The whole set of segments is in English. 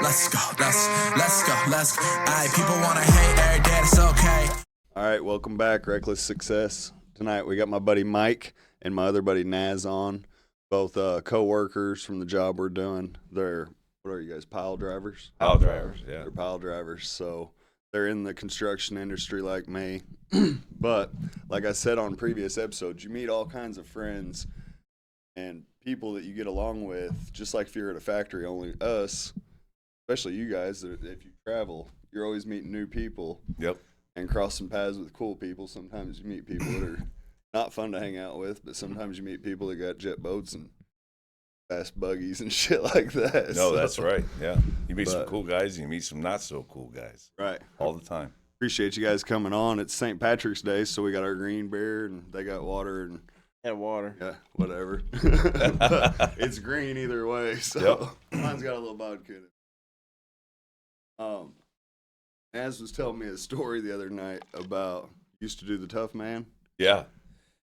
Let's go, let's go, let's go. Alright, people wanna hate every day, it's okay. All right, welcome back, Reckless Success. Tonight we got my buddy Mike and my other buddy Naz on, both co-workers from the job we're doing. They're, what are you guys, pile drivers? Pile drivers, yeah. They're pile drivers, so they're in the construction industry like me. But like I said on previous episodes, you meet all kinds of friends and people that you get along with, just like if you're at a factory, only us, especially you guys, if you travel, you're always meeting new people. Yep. And crossing paths with cool people. Sometimes you meet people that are not fun to hang out with, but sometimes you meet people that got jet boats and fast buggies and shit like that. No, that's right. Yeah. You meet some cool guys and you meet some not so cool guys. Right. All the time. Appreciate you guys coming on. It's St. Patrick's Day, so we got our green beer and they got water and water. yeah, whatever. It's green either way, so mine's got a little vodka in it. Naz was telling me a story the other night about used to do the tough man. Yeah.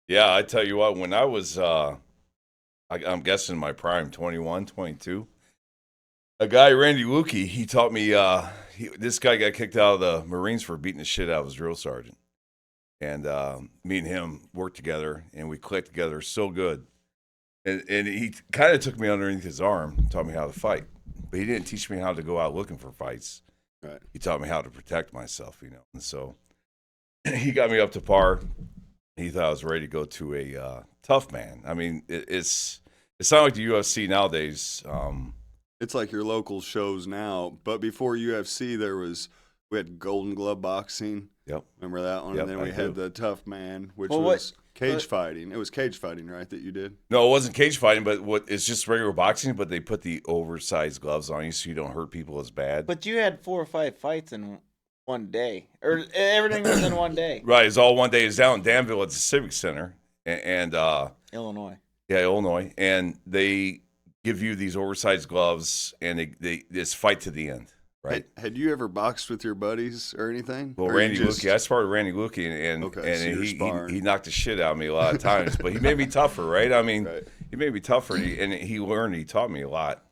Yeah, I tell you what, when I was, I'm guessing my prime, 21, 22, a guy, Randy Lucht, he taught me, this guy got kicked out of the Marines for beating the shit out of his drill sergeant. And me and him worked together, and we clicked together so good. And he kind of took me underneath his arm, taught me how to fight. But he didn't teach me how to go out looking for fights. Right. He taught me how to protect myself, you know. And so he got me up to par. He thought I was ready to go to a tough man. I mean, it's not like the UFC nowadays. It's like your local shows now, but before UFC, we had Golden Glove boxing. Yep. Remember that one? Yep, And then we had the Tough Man, which was cage fighting. It was cage fighting, right, that you did? No, it wasn't cage fighting, but it's just regular boxing, but they put the oversized gloves on you so you don't hurt people as bad. But you had 4 or 5 fights in one day, or everything was in one day. Right, it's all one day. It's down in Danville at the Civic Center, and Illinois. Yeah, Illinois, and they give you these oversized gloves, and they just fight to the end. Right. Had you ever boxed with your buddies or anything? Well, or Randy Lucht, I sparred with Randy Lucht, and he knocked the shit out of me a lot of times, but he made me tougher, right? I mean, he made me tougher, and he learned, he taught me a lot.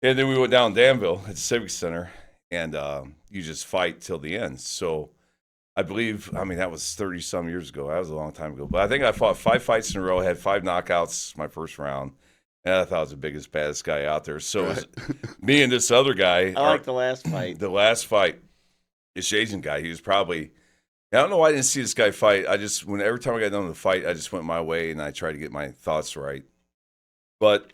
And then we went down Danville at the Civic Center, and you just fight till the end. So I believe, that was 30-some years ago. That was a long time ago. But I think I fought 5 fights in a row, had 5 knockouts my first round. And I thought I was the biggest, baddest guy out there. So it was me and this other guy. I like the last fight. The last fight, this Asian guy, he was probably, I don't know why I didn't see this guy fight. Every time I got done with the fight, I just went my way and I tried to get my thoughts right. But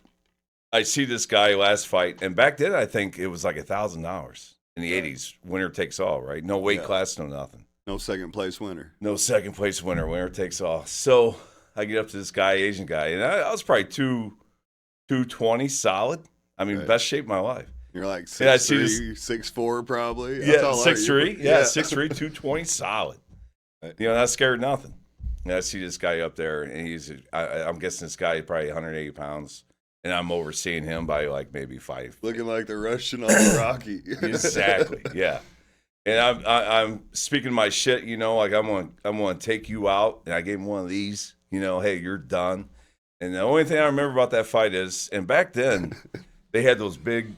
I see this guy last fight, and back then I think it was like $1,000 in the 80s. Winner takes all, right? No weight class, no nothing. No second place winner. No second place winner. Winner takes all. So I get up to this guy, Asian guy, and I was probably 220 solid. Best shape of my life. You're like 6'3", 6'4", probably. Yeah, 6'3". Yeah, 6'3", 220 solid. Right. You know, not scared of nothing. And I see this guy up there, and I'm guessing this guy is probably 180 pounds, and I'm overseeing him by like maybe 5. Looking like the Russian on the Rocky. Exactly. Yeah. And I'm speaking my shit. You know, like I'm gonna take you out, and I gave him one of these. You know, hey, you're done. And the only thing I remember about that fight is, and back then, they had those big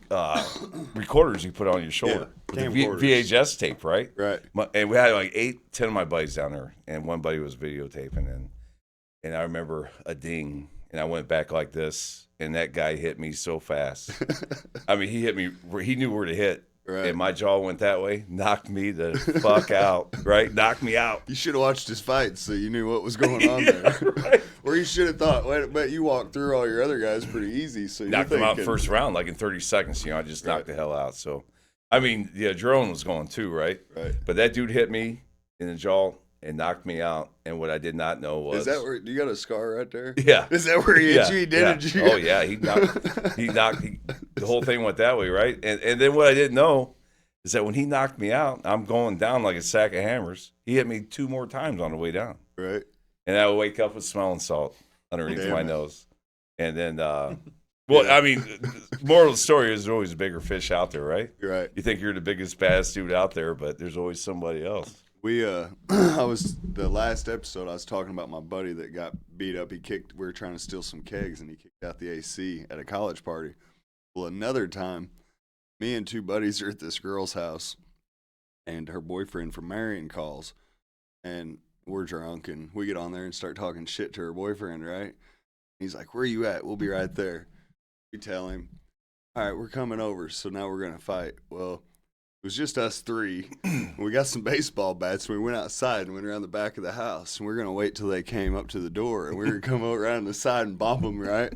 recorders you put on your shoulder. Yeah, with the VHS tape, right? Right. And we had like 8, 10 of my buddies down there, and one buddy was videotaping. And I remember a ding, and I went back like this, and that guy hit me so fast. He hit me, he knew where to hit. Right. And my jaw went that way, knocked me the fuck out, right? Knocked me out. You should have watched his fight so you knew what was going on there. Right. Or you should have thought, wait, but you walked through all your other guys pretty easy. So knocked them out first round, like in 30 seconds. You know, I just knocked the hell out. So, the adrenaline was going too, right? Right. But that dude hit me in the jaw and knocked me out. And what I did not know was, is that where you got a scar right there? Yeah. Is that where he hit you? He did you? Oh yeah, the whole thing went that way, right? And then what I didn't know is that when he knocked me out, I'm going down like a sack of hammers. He hit me 2 more times on the way down. Right. And I would wake up with smelling salt underneath my nose. And then, moral of the story is there's always a bigger fish out there, right? You're right. You think you're the biggest, baddest dude out there, but there's always somebody else. The last episode, I was talking about my buddy that got beat up. We were trying to steal some kegs, and he kicked out the AC at a college party. Well, another time, me and 2 buddies are at this girl's house, and her boyfriend from Marion calls, and we're drunk, and we get on there and start talking shit to her boyfriend, right? He's like, where you at? We'll be right there. We tell him, all right, we're coming over, so now we're going to fight. Well, it was just us 3. We got some baseball bats, and we went outside and went around the back of the house, and we are going to wait till they came up to the door, and we were going to come around the side and bump them, right?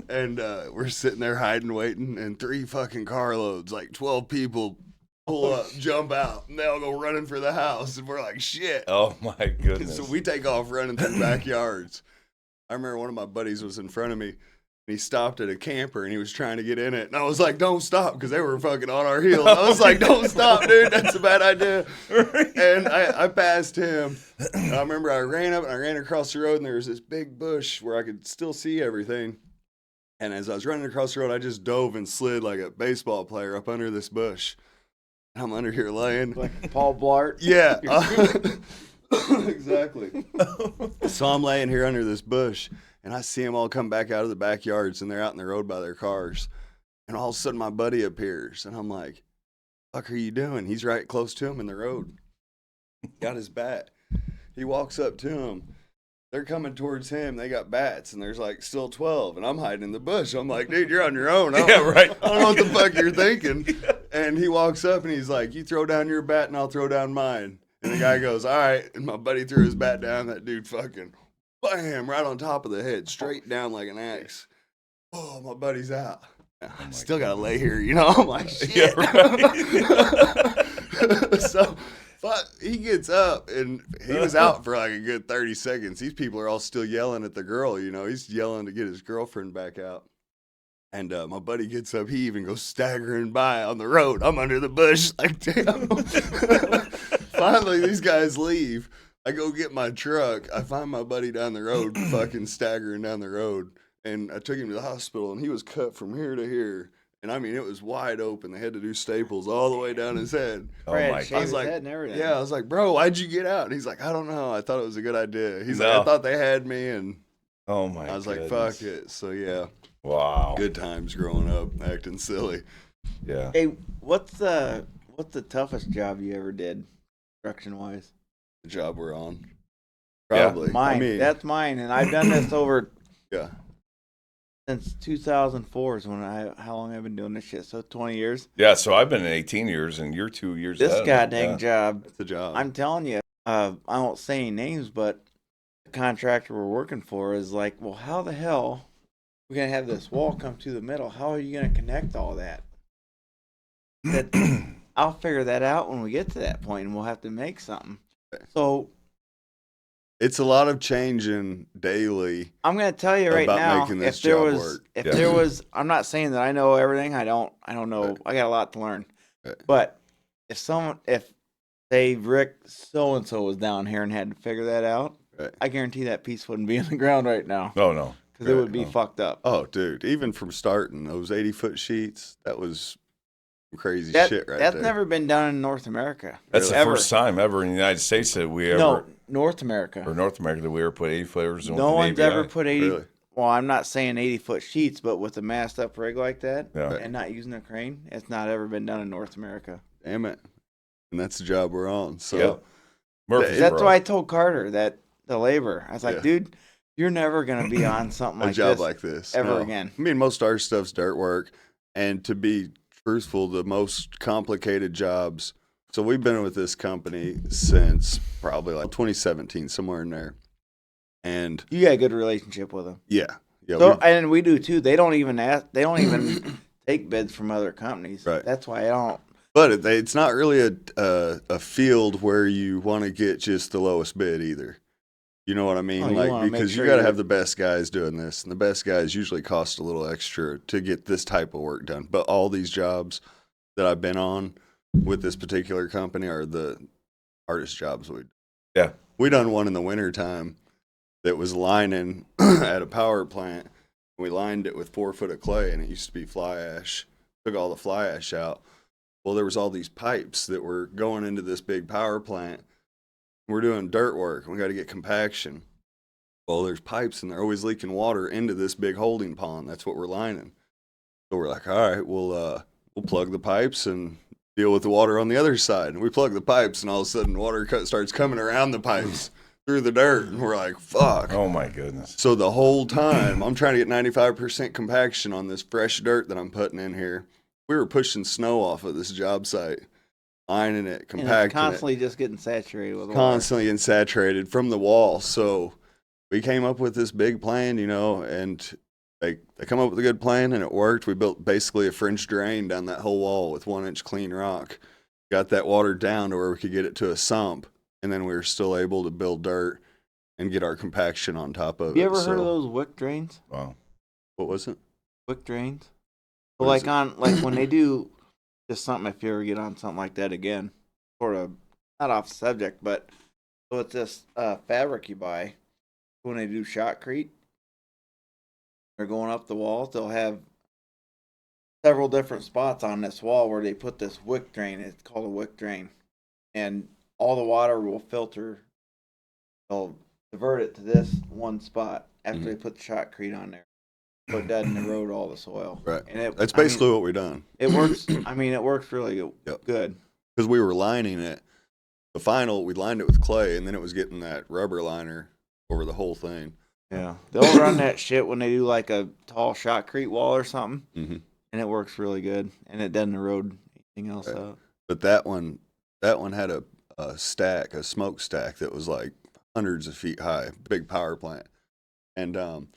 And we're sitting there hiding, waiting, and 3 fucking carloads, like 12 people, pull up, jump out, and they all go running for the house, and we're like, shit. Oh, my goodness. So we take off running through backyards. I remember one of my buddies was in front of me, and he stopped at a camper, and he was trying to get in it, and I was like, don't stop, because they were fucking on our heels. I was like, don't stop, dude, that's a bad idea. And I passed him. And I remember I ran up, and I ran across the road, and there was this big bush where I could still see everything. And as I was running across the road, I just dove and slid like a baseball player up under this bush. I'm under here laying. Like Paul Blart. Yeah. Exactly. So I'm laying here under this bush, and I see them all come back out of the backyards, and they're out in the road by their cars. And all of a sudden, my buddy appears, and I'm like, fuck are you doing? He's right close to him in the road. Got his bat. He walks up to him. They're coming towards him. They got bats, and there's like still 12, and I'm hiding in the bush. I'm like, dude, you're on your own. Yeah, right. I don't know what the fuck you're thinking. And he walks up, and he's like, you throw down your bat, and I'll throw down mine. And the guy goes, all right. And my buddy threw his bat down. That dude fucking, bam, right on top of the head, straight down like an axe. Oh, my buddy's out. I still got to lay here, you know? I'm like, shit. Yeah, right. So... But he gets up, and he was out for like a good 30 seconds. These people are all still yelling at the girl, you know. He's yelling to get his girlfriend back out. And my buddy gets up. He even goes staggering by on the road. I'm under the bush. Like, damn. Finally, these guys leave. I go get my truck. I find my buddy down the road, fucking staggering down the road. And I took him to the hospital, and he was cut from here to here. And I mean, it was wide open. They had to do staples all the way down his head. Oh my God. I was like, yeah, I was like, bro, why'd you get out? And he's like, I don't know. I thought it was a good idea. He's like, I thought they had me. And oh my I was like, fuck it. So yeah. Wow. Good times growing up, acting silly. Yeah. Hey, what's the toughest job you ever did, construction wise? The job we're on. Probably. Yeah, mine. I mean, that's mine. And I've done this over since 2004 is how long I've been doing this shit. So 20 years. Yeah, so I've been in 18 years, and you're 2 years. This goddamn job. It's a job. I'm telling you. I won't say any names, but the contractor we're working for is like, well, how the hell we're gonna have this wall come to the middle? How are you gonna connect all that? I'll figure that out when we get to that point, and we'll have to make something. So. It's a lot of changing daily. I'm going to tell you right now, if there was, I'm not saying that I know everything. I don't know. Right. I got a lot to learn. Right. But if say Rick so-and-so was down here and had to figure that out, right. I guarantee that piece wouldn't be in the ground right now. No. Because it would be fucked up. Oh, dude. Even from starting, those 80-foot sheets, that was crazy shit right there. That's never been done in North America. That's the first time ever in the United States that we ever... No, North America. Or North America that we ever put 80-footers on. No one's ever put 80... Really? Well, I'm not saying 80-foot sheets, but with a mast up rig like that yeah. and not using a crane, it's not ever been done in North America. Damn it. And that's the job we're on. So that's why I told Carter, that the labor. I was like, dude, you're never going to be on something like job like this ever again. I mean, most of our stuff's dirt work. And to be truthful, the most complicated jobs. So we've been with this company since probably like 2017, somewhere in there. And you got a good relationship with them. Yeah. So, and we do too. They don't even take bids from other companies. Right. That's why I don't. But it's not really a field where you want to get just the lowest bid either. You know what I mean? Because you got to have the best guys doing this, and the best guys usually cost a little extra to get this type of work done. But all these jobs that I've been on with this particular company are the hardest jobs we done one in the wintertime that was lining at a power plant. We lined it with 4 foot of clay, and it used to be fly ash. Took all the fly ash out. Well, there was all these pipes that were going into this big power plant. We're doing dirt work. We got to get compaction. Well, there's pipes, and they're always leaking water into this big holding pond. That's what we're lining. So we're like, all right, we'll we'll plug the pipes and deal with the water on the other side. And we plug the pipes, and all of a sudden water starts coming around the pipes through the dirt. And we're like, fuck. Oh, my goodness. So the whole time, I'm trying to get 95% compaction on this fresh dirt that I'm putting in here. We were pushing snow off of this job site, lining it, compacting and it's constantly just getting saturated with water. Constantly and saturated from the wall. So we came up with this big plan, and they come up with a good plan, and it worked. We built basically a French drain down that whole wall with 1-inch clean rock. Got that water down to where we could get it to a sump, and then we were still able to build dirt and get our compaction on top of it. You ever heard of those wick drains? Wow. What was it? Wick drains? Well, like when they do just something, if you ever get on something like that again, sort of not off subject, but so it's this fabric you buy when they do shotcrete. They're going up the walls. They'll have several different spots on this wall where they put this wick drain. It's called a wick drain, and all the water will filter. They'll divert it to this one spot after they put the shotcrete on there, so it doesn't erode all the soil. Right. And that's basically what we've done. It works. It works really good. Because we were lining it. The final, we lined it with clay, and then it was getting that rubber liner over the whole thing. Yeah, they'll run that shit when they do like a tall shotcrete wall or something, and it works really good, and it doesn't erode anything else out. But that one had a smoke stack that was like hundreds of feet high, big power plant, and so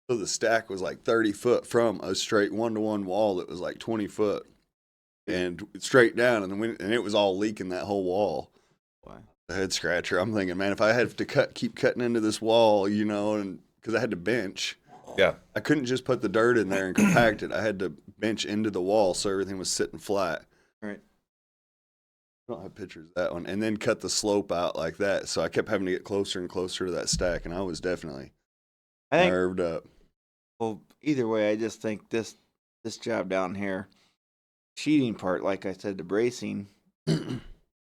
the stack was like 30 foot from a straight 1-to-1 wall that was like 20 foot, and straight down, and it was all leaking that whole wall. Wow. The head scratcher. I'm thinking, man, if I had to keep cutting into this wall, and because I had to bench, I couldn't just put the dirt in there and compact it. I had to bench into the wall so everything was sitting flat. Right. I don't have pictures of that one. And then cut the slope out like that. So I kept having to get closer and closer to that stack, and I was definitely nerved up. Well, either way, I just think this job down here, sheeting part, like I said, the bracing.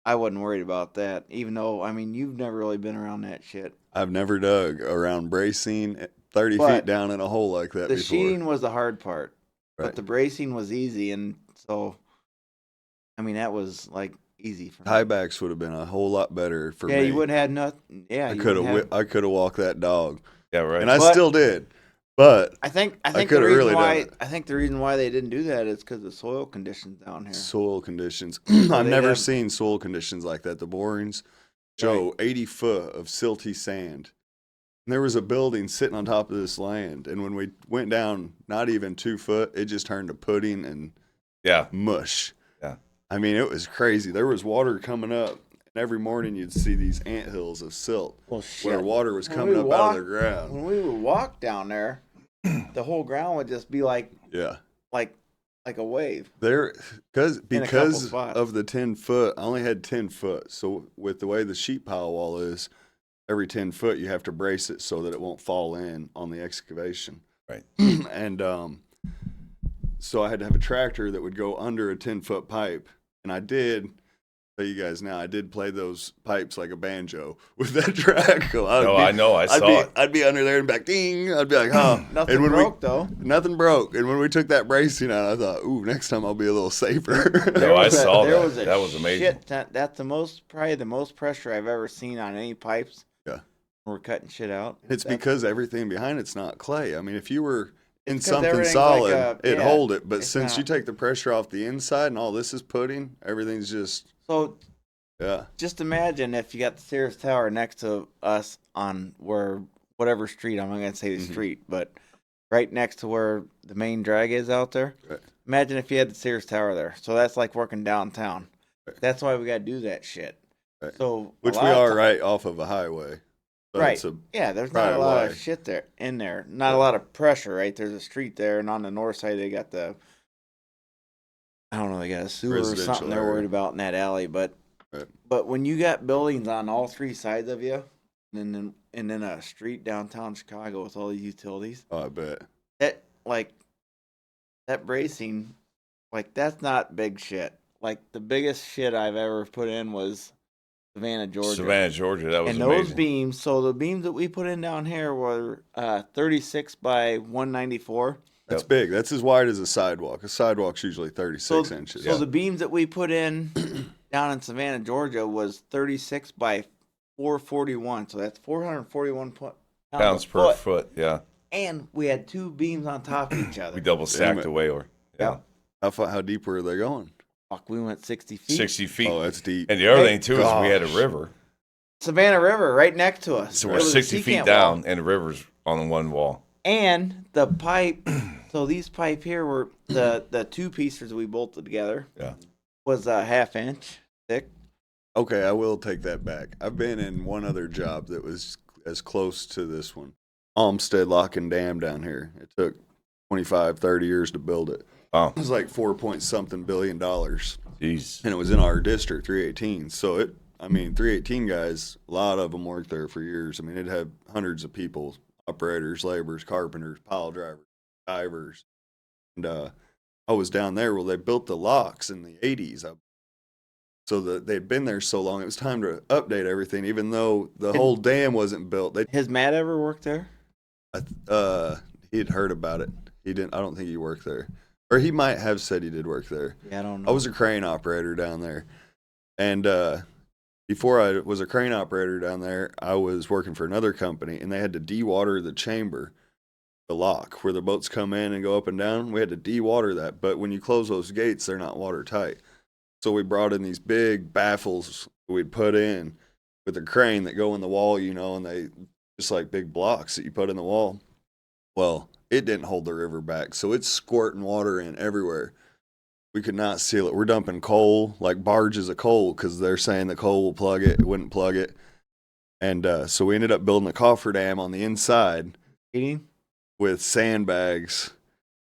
I wasn't worried about that, even though, you've never really been around that shit. I've never dug around bracing 30 feet down in a hole like that before. The sheeting was the hard part, right. But the bracing was easy, and so, that was, easy for me. Tiebacks would have been a whole lot better for me. Yeah, you wouldn't have nothing. Yeah, I could have walked that dog. Yeah, right. And I still did. But I think the reason why they didn't do that is because of the soil conditions down here. Soil conditions. I've never seen soil conditions like that. The borings show 80 foot of silty sand. And there was a building sitting on top of this land, and when we went down not even 2 foot, it just turned to pudding and mush. Yeah. It was crazy. There was water coming up. And every morning you'd see these anthills of silt where water was coming up out of the ground. When we would walk down there, the whole ground would just be like a wave. Because of the 10 foot, I only had 10 foot. So with the way the sheet pile wall is, every 10 foot you have to brace it so that it won't fall in on the excavation. Right. And so I had to have a tractor that would go under a 10-foot pipe, and I did. Tell you guys now, I did play those pipes like a banjo with that track. I know, I saw it. I'd be under there and back, ding. I'd be like, huh. Nothing broke, though. Nothing broke. And when we took that bracing out, I thought, ooh, next time I'll be a little safer. No, I saw that. That was amazing. That's probably the most pressure I've ever seen on any pipes. Yeah. We're cutting shit out. It's because everything behind it's not clay. If you were in something solid, it'd hold it. But since you take the pressure off the inside and all this is pudding, everything's just... So, just imagine if you got the Sears Tower next to us on whatever street, I'm not going to say the street, but right next to where the main drag is out there. Right. Imagine if you had the Sears Tower there. So that's like working downtown. Right. That's why we got to do that shit. Right. So which we are right off of a highway. So right. There's not a lot of shit in there. Not a lot of pressure, right? There's a street there, and on the north side they got they got a sewer or something they're worried about in that alley. But when you got buildings on all three sides of you, and then a street downtown Chicago with all these utilities. Oh, I bet. That bracing, that's not big shit. The biggest shit I've ever put in was Savannah, Georgia. That was amazing. Those beams, so the beams that we put in down here were 36 by 194. That's big. That's as wide as a sidewalk. A sidewalk's usually 36 inches. So the beams that we put in down in Savannah, Georgia, was 36 by 441. So that's 441 pounds per foot. Yeah. And we had 2 beams on top of each other. We double stacked away. Yeah. How deep were they going? Fuck, we went 60 feet. 60 feet. Oh, that's deep. And the other thing, too, is we had a river. Savannah River right next to us. So we're 60 feet down, and the river's on one wall. And the pipe, so these pipe here were the 2 pieces we bolted together. Yeah. Was a 1/2 inch thick. Okay, I will take that back. I've been in one other job that was as close to this one. Olmsted Lock and Dam down here. It took 25, 30 years to build it. Oh. It was like $4-point-something billion. Jeez. And it was in our district, 318. So 318 guys, a lot of them worked there for years. I mean, it had hundreds of people, operators, laborers, carpenters, pile drivers, divers. And I was down there. Well, they built the locks in the 80s. So they'd been there so long, it was time to update everything, even though the whole dam wasn't built. Has Matt ever worked there? He'd heard about it. He didn't. I don't think he worked there. Or he might have said he did work there. Yeah, I don't know. I was a crane operator down there. And before I was a crane operator down there, I was working for another company, and they had to de-water the chamber, the lock, where the boats come in and go up and down. We had to de-water that. But when you close those gates, they're not watertight. So we brought in these big baffles we'd put in with a crane that go in the wall, and they just like big blocks that you put in the wall. Well, it didn't hold the river back, so it's squirting water in everywhere. We could not seal it. We're dumping coal, like barges of coal, because they're saying the coal will plug it. It wouldn't plug it. And so we ended up building a coffer dam on the inside with sandbags.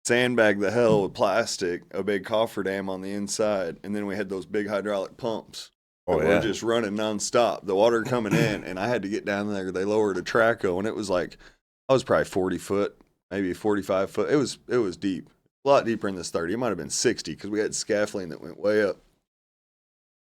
Sandbag the hell with plastic, a big coffer dam on the inside, and then we had those big hydraulic pumps. We're just running nonstop. The water coming in, and I had to get down there. They lowered a traco, and it was like, I was probably 40 foot, maybe 45 foot. It was deep, a lot deeper than this 30. It might have been 60 because we had scaffolding that went way up.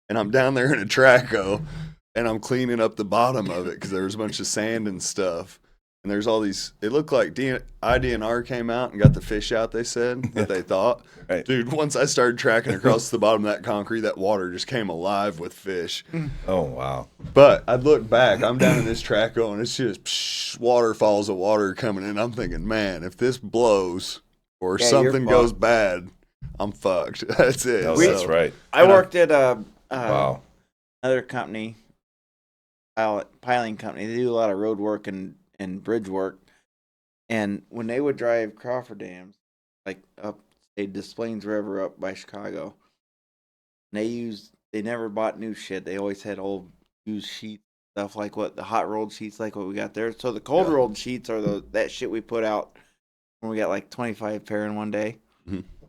And I'm down there in a traco, and I'm cleaning up the bottom of it because there was a bunch of sand and stuff. And there's all these, it looked like IDNR came out and got the fish out, they said, that they thought. Right. Dude, once I started tracking across the bottom of that concrete, that water just came alive with fish. Oh, wow. But I'd look back, I'm down in this traco, and it's just waterfalls of water coming in. I'm thinking, man, if this blows or something goes bad, I'm fucked. That's it. No, that's right. I worked at another company, piling company. They do a lot of road work and bridge work, and when they would drive Crawford dams, like up say Des Plaines River up by Chicago, they never bought new shit. They always had old used sheets, stuff like what the hot rolled sheets like what we got there. So the cold rolled sheets are that shit we put out when we got like 25 pair in one day,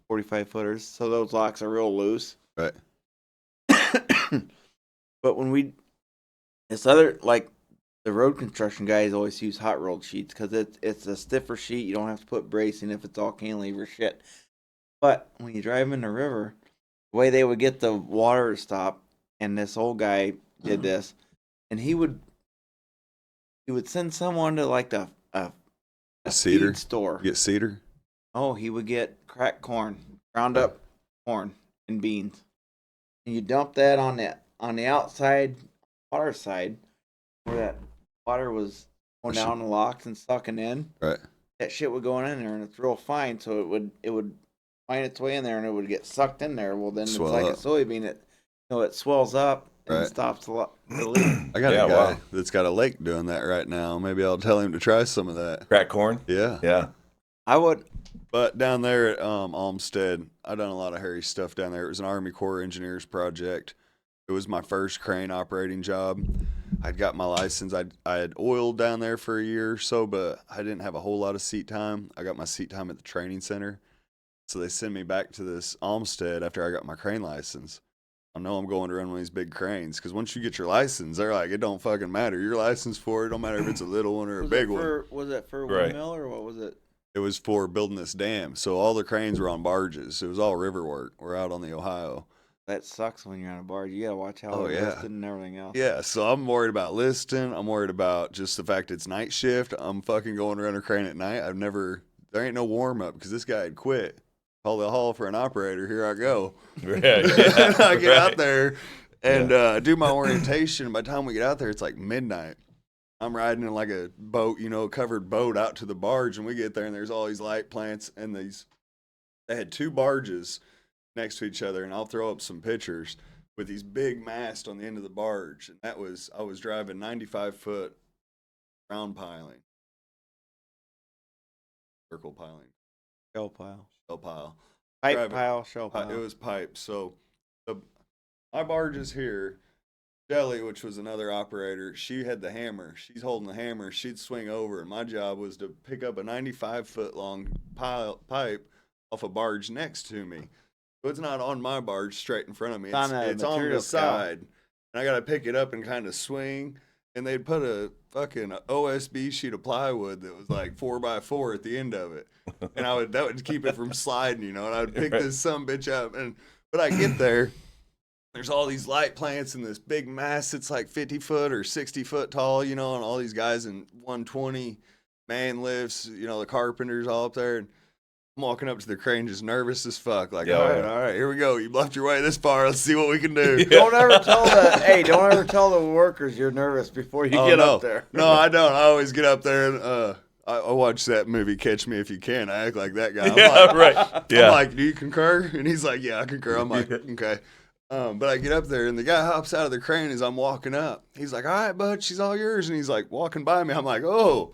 45 footers. So those locks are real loose, right? But when this other like. The road construction guys always use hot rolled sheets because it's a stiffer sheet. You don't have to put bracing if it's all cantilever shit. But when you drive in the river, the way they would get the water to stop, and this old guy did this, and he would send someone to like a cedar store. Get cedar? Oh, he would get cracked corn, ground up corn and beans, and you dump that on the outside water side where that water was going down the locks and sucking in. Right. That shit would go in there, and it's real fine, so it would find its way in there, and it would get sucked in there. Well, then Swell it's like up. a soybean. It swells up and stops the leak. I got a guy that's got a lake doing that right now. Maybe I'll tell him to try some of that. Crack corn? Yeah. I would. But down there at Olmsted, I done a lot of hairy stuff down there. It was an Army Corps Engineers project. It was my first crane operating job. I'd got my license. I had oiled down there for a year or so, but I didn't have a whole lot of seat time. I got my seat time at the training center. So they send me back to this Olmsted after I got my crane license. I know I'm going to run one of these big cranes because once you get your license, they're like, it don't fucking matter. You're licensed for it. Don't matter if it's a little one or a big one. Was it for a windmill or what was it? It was for building this dam. So all the cranes were on barges. It was all river work. We're out on the Ohio. That sucks when you're on a barge. You gotta watch how it's listed and everything else. Yeah, so I'm worried about listing. I'm worried about just the fact it's night shift. I'm fucking going around a crane at night. I've never there ain't no warm up because this guy had quit. Call the hall for an operator. Here I go. Right, And I get out there and do my orientation. By the time we get out there, it's like midnight. I'm riding in like a boat, covered boat out to the barge, and we get there and there's all these light plants and they had 2 barges next to each other, and I'll throw up some pictures with these big masts on the end of the barge. And I was driving 95-foot round piling, circle piling, Shell pile. Pipe Pile, shell pile. It was pipe. So my barge is here. Shelly, which was another operator, she had the hammer. She's holding the hammer. She'd swing over, and my job was to pick up a 95-foot long pipe off a barge next to me. So it's not on my barge straight in front of me. It's on the side. And I got to pick it up and kind of swing. And they'd put a fucking OSB sheet of plywood that was like 4x4 at the end of it. And that would keep it from sliding, and I would pick this sumbitch up. But I get there, there's all these light plants and this big mast that's like 50 foot or 60 foot tall, and all these guys in 120 man lifts, the carpenters all up there. And I'm walking up to the crane just nervous as fuck. Like, all right, here we go. You bluffed your way this far. Let's see what we can do. Don't ever tell the workers you're nervous before you get up there. No, I don't. I always get up there and I watched that movie, Catch Me If You Can. I act like that guy. I'm like, do you concur? And he's like, yeah, I concur. I'm like, okay. But I get up there and the guy hops out of the crane as I'm walking up. He's like, all right, bud, she's all yours. And he's like walking by me. I'm like, oh.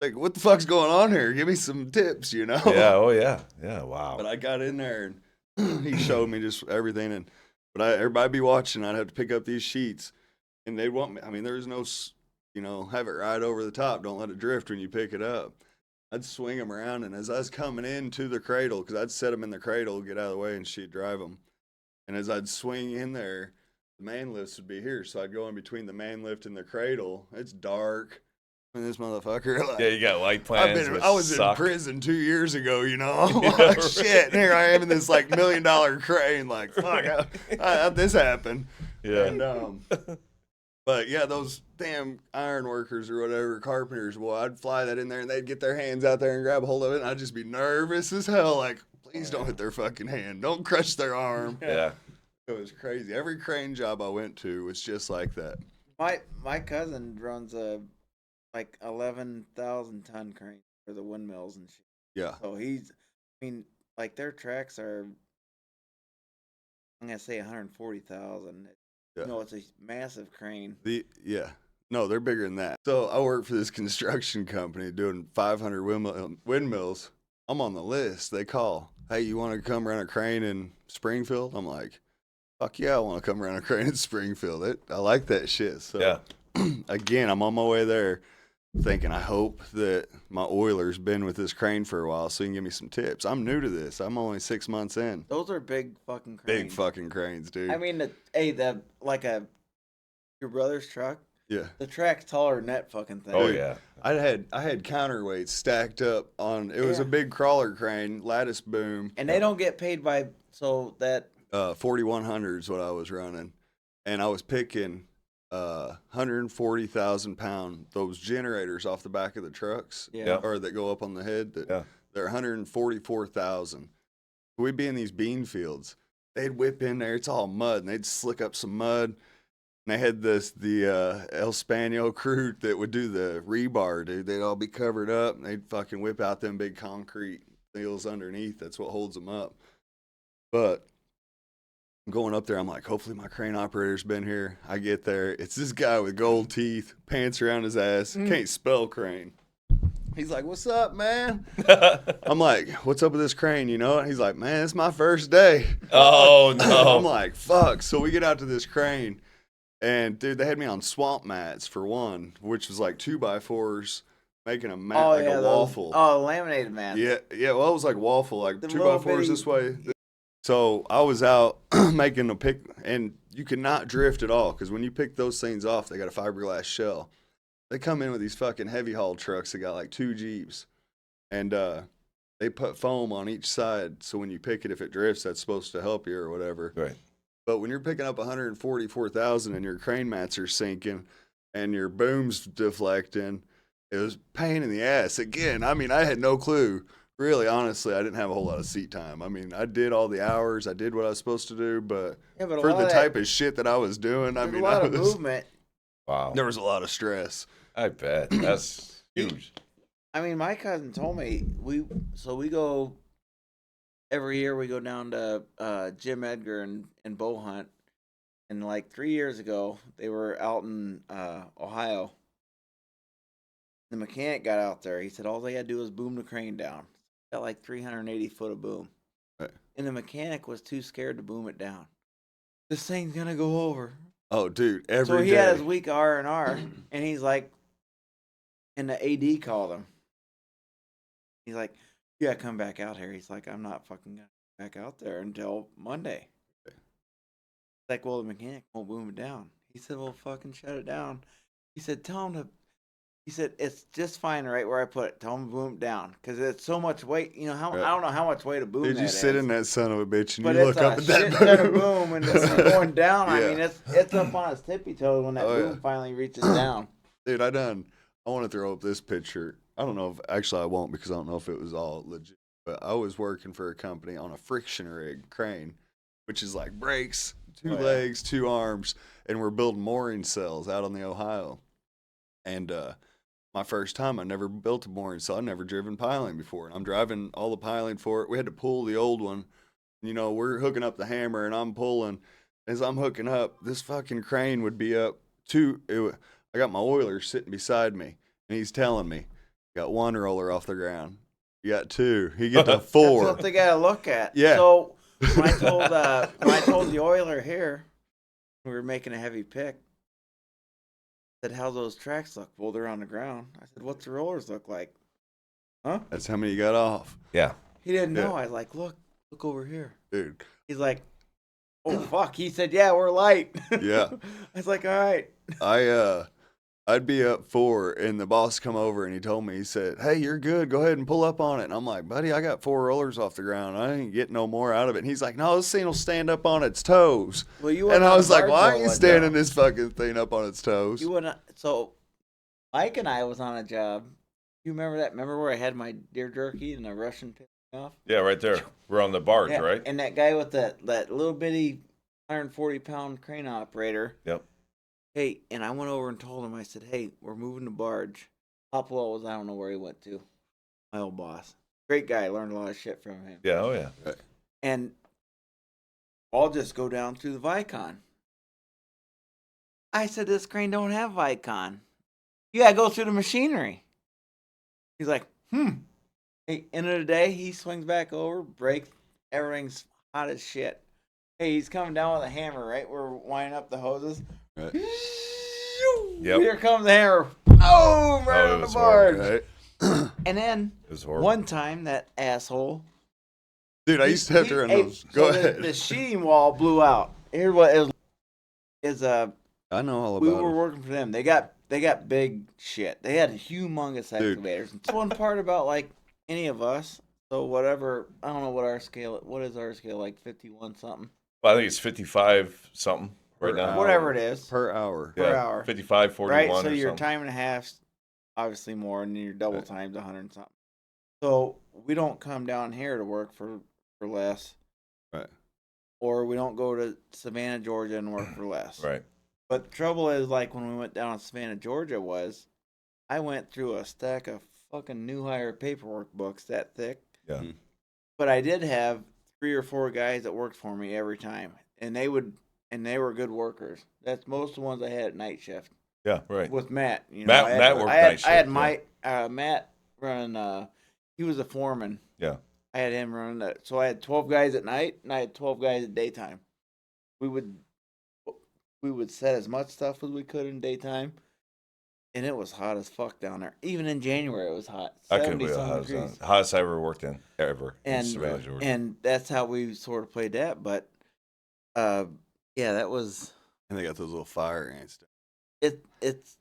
Like, what the fuck's going on here? Give me some tips, Yeah, oh, yeah. Yeah, wow. But I got in there, and he showed me just everything. But everybody be watching. I'd have to pick up these sheets, and they'd want me. I mean, there was no, have it right over the top. Don't let it drift when you pick it up. I'd swing them around, and as I was coming into the cradle, because I'd set them in the cradle, get out of the way, and she'd drive them. And as I'd swing in there, the man lifts would be here. So I'd go in between the man lift and the cradle. It's dark. And this motherfucker, like, you got light plans. I was in prison 2 years ago, I'm like, shit, and here I am in this like $1 million crane, like, fuck, how'd this happen? Yeah. And, but yeah, those damn iron workers or whatever, carpenters, boy, I'd fly that in there and they'd get their hands out there and grab a hold of it, and I'd just be nervous as hell, like, please don't hit their fucking hand, don't crush their arm. Yeah. It was crazy. Every crane job I went to was just like that. My cousin runs a 11,000 ton crane for the windmills and shit. Yeah. So their tracks are, I'm gonna say 140,000. Yeah. It's a massive crane. No, they're bigger than that. So I work for this construction company doing 500 windmills. I'm on the list. They call, hey, you want to come run a crane in Springfield? I'm like, fuck yeah, I want to come run a crane in Springfield. I like that shit. So yeah. Again, I'm on my way there thinking, I hope that my oiler's been with this crane for a while so he can give me some tips. I'm new to this. I'm only 6 months in. Those are big fucking cranes. Big fucking cranes, dude. I mean, your brother's truck. Yeah. The track's taller than that fucking thing. Oh yeah. I had counterweights stacked up on. It was a big crawler crane, lattice boom, and they don't get paid by 4100 is what I was running, and I was picking 140,000 pound those generators off the back of the trucks, or that go up on the head. They're 144,000. We'd be in these bean fields. They'd whip in there. It's all mud, and they'd slick up some mud. And they had the El Spaniel crew that would do the rebar, dude. They'd all be covered up, and they'd fucking whip out them big concrete wheels underneath. That's what holds them up. But I'm going up there. I'm like, hopefully my crane operator's been here. I get there. It's this guy with gold teeth, pants around his ass, can't spell crane. He's like, what's up, man? I'm like, what's up with this crane, He's like, man, it's my first day. Oh, no. I'm like, fuck. So we get out to this crane. And, dude, they had me on swamp mats for one, which was like 2x4s, making a mat a waffle. Laminated mats. Yeah, well, it was like waffle, like 2x4s this way. So I was out making a pick, and you could not drift at all, because when you pick those things off, they got a fiberglass shell. They come in with these fucking heavy haul trucks that got like 2 Jeeps, and they put foam on each side, so when you pick it, if it drifts, that's supposed to help you or whatever. Right. But when you're picking up 144,000 and your crane mats are sinking and your boom's deflecting, it was a pain in the ass. Again, I mean, I had no clue. really, honestly, I didn't have a whole lot of seat time. I mean, I did all the hours. I did what I was supposed to do, but for the type of shit that I was doing, I mean, a lot of movement. Wow. There was a lot of stress. I bet. That's huge. I mean, my cousin told me we go every year. We go down to Jim Edgar and bow hunt, and like 3 years ago they were out in Ohio. The mechanic got out there. He said all they had to do was boom the crane down. Got like 380 foot of boom, right. And the mechanic was too scared to boom it down. This thing's gonna go over. Oh, dude! Every so he day. had his week R&R, and he's like, and the AD called him. He's like, "You gotta come back out here." He's like, "I'm not fucking gonna come back out there until Monday." Okay. Like, well, the mechanic won't boom it down. He said, "Well, fucking shut it down." He said, "Tell him to." He said, "It's just fine right where I put it. Tell him to boom it down because it's so much weight. You know how I don't know how much weight a boom. Did you sit in that son of a bitch and but you look up at that boom? But it's a boom and it's going down. Yeah. I mean, it's up on his tippy toes when that boom finally reaches down. Dude, I want to throw up this picture. I don't know if actually I won't because I don't know if it was all legit. But I was working for a company on a friction rig crane, which is like brakes, two legs, two arms, and we're building mooring cells out on the Ohio. And my first time, I never built a mooring cell. I'd never driven piling before. And I'm driving all the piling for it. We had to pull the old one. You know, we're hooking up the hammer, and I'm pulling. As I'm hooking up, this fucking crane would be up I got my oiler sitting beside me, and he's telling me, "You got one roller off the ground. You got two. You get to four." That's what they got to look at. Yeah. So when I told the oiler here, we were making a heavy pick, I said, "How's those tracks look?" "Well, they're on the ground." I said, "What's the rollers look like?" "Huh?" That's how many you got off. Yeah. He didn't know. I was like, look over here. Dude. He's like, "Oh, fuck." He said, "Yeah, we're light." Yeah. I was like, "All right." I'd be up 4, and the boss come over, and he told me, he said, "Hey, you're good. Go ahead and pull up on it." And I'm like, "Buddy, I got 4 rollers off the ground. I ain't getting no more out of it." And he's like, "No, this thing will stand up on its toes." Well, and I was like, "Why are you standing this fucking thing up on its toes?" You wouldn't. So Mike and I was on a job. You remember that? Remember where I had my deer jerky and the Russian pissed me off? Yeah, right there. We're on the barge, right? And that guy with that little bitty 140-pound crane operator. Yep. Hey, and I went over and told him, I said, "Hey, we're moving the barge." Hopwell was, I don't know where he went to. My old boss. Great guy. I learned a lot of shit from him. Yeah, oh yeah. And I'll just go down through the Vicon. I said, "This crane don't have Vicon. You gotta go through the machinery." He's like, Hey, end of the day, he swings back over, brakes, everything's hot as shit. Hey, he's coming down with a hammer, right? We're winding up the hoses. Right. Yep. Here comes the hammer. Boom! Right on the barge. Right. And then one time, that asshole. Dude, I used to have to run those. Go ahead. The sheeting wall blew out. Here's what is I know all about it. We were working for them. They got big shit. They had humongous excavators. That's one part about like any of us. So whatever, I don't know what is our scale, like 51 something? Well, I think it's 55 something right now. Whatever it is. Per hour. Per hour. 55, 41 right, so or your something. time and a half's obviously more, and your double time's 100 and something. So we don't come down here to work for less. Right. Or we don't go to Savannah, Georgia and work for less. Right. But the trouble is, like, when we went down to Savannah, Georgia, I went through a stack of fucking new hire paperwork books that thick. Yeah. Mm-hmm. But I did have 3 or 4 guys that worked for me every time. And they were good workers. That's most of the ones I had at night shift. Yeah, right. With Matt. Matt worked night shift. I had Matt running, he was a foreman. Yeah. I had him running that. So I had 12 guys at night, and I had 12 guys at daytime. We would set as much stuff as we could in daytime, and it was hot as fuck down there. Even in January, it was hot. I couldn't believe how hot hottest I ever worked in ever. And in Savannah, Georgia. And that's how we sort of played that. But yeah, that was. And they got those little fire ants. It's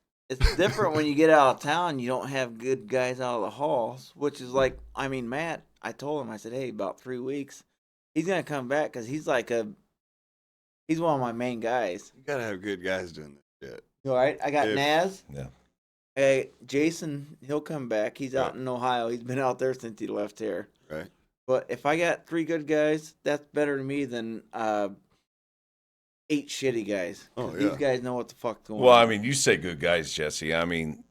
different when you get out of town. You don't have good guys out of the halls, which is like, I mean, Matt. I told him, I said, "Hey, about 3 weeks, he's gonna come back because he's one of my main guys." You gotta have good guys doing this shit. You all right? I got Naz. Yeah. Hey, Jason, he'll come back. He's out in Ohio. He's been out there since he left here. Right. But if I got 3 good guys, that's better to me than 8 shitty guys. Oh, yeah. These guys know what the fuck's going on. Well, I mean, you say good guys, Jesse. I mean,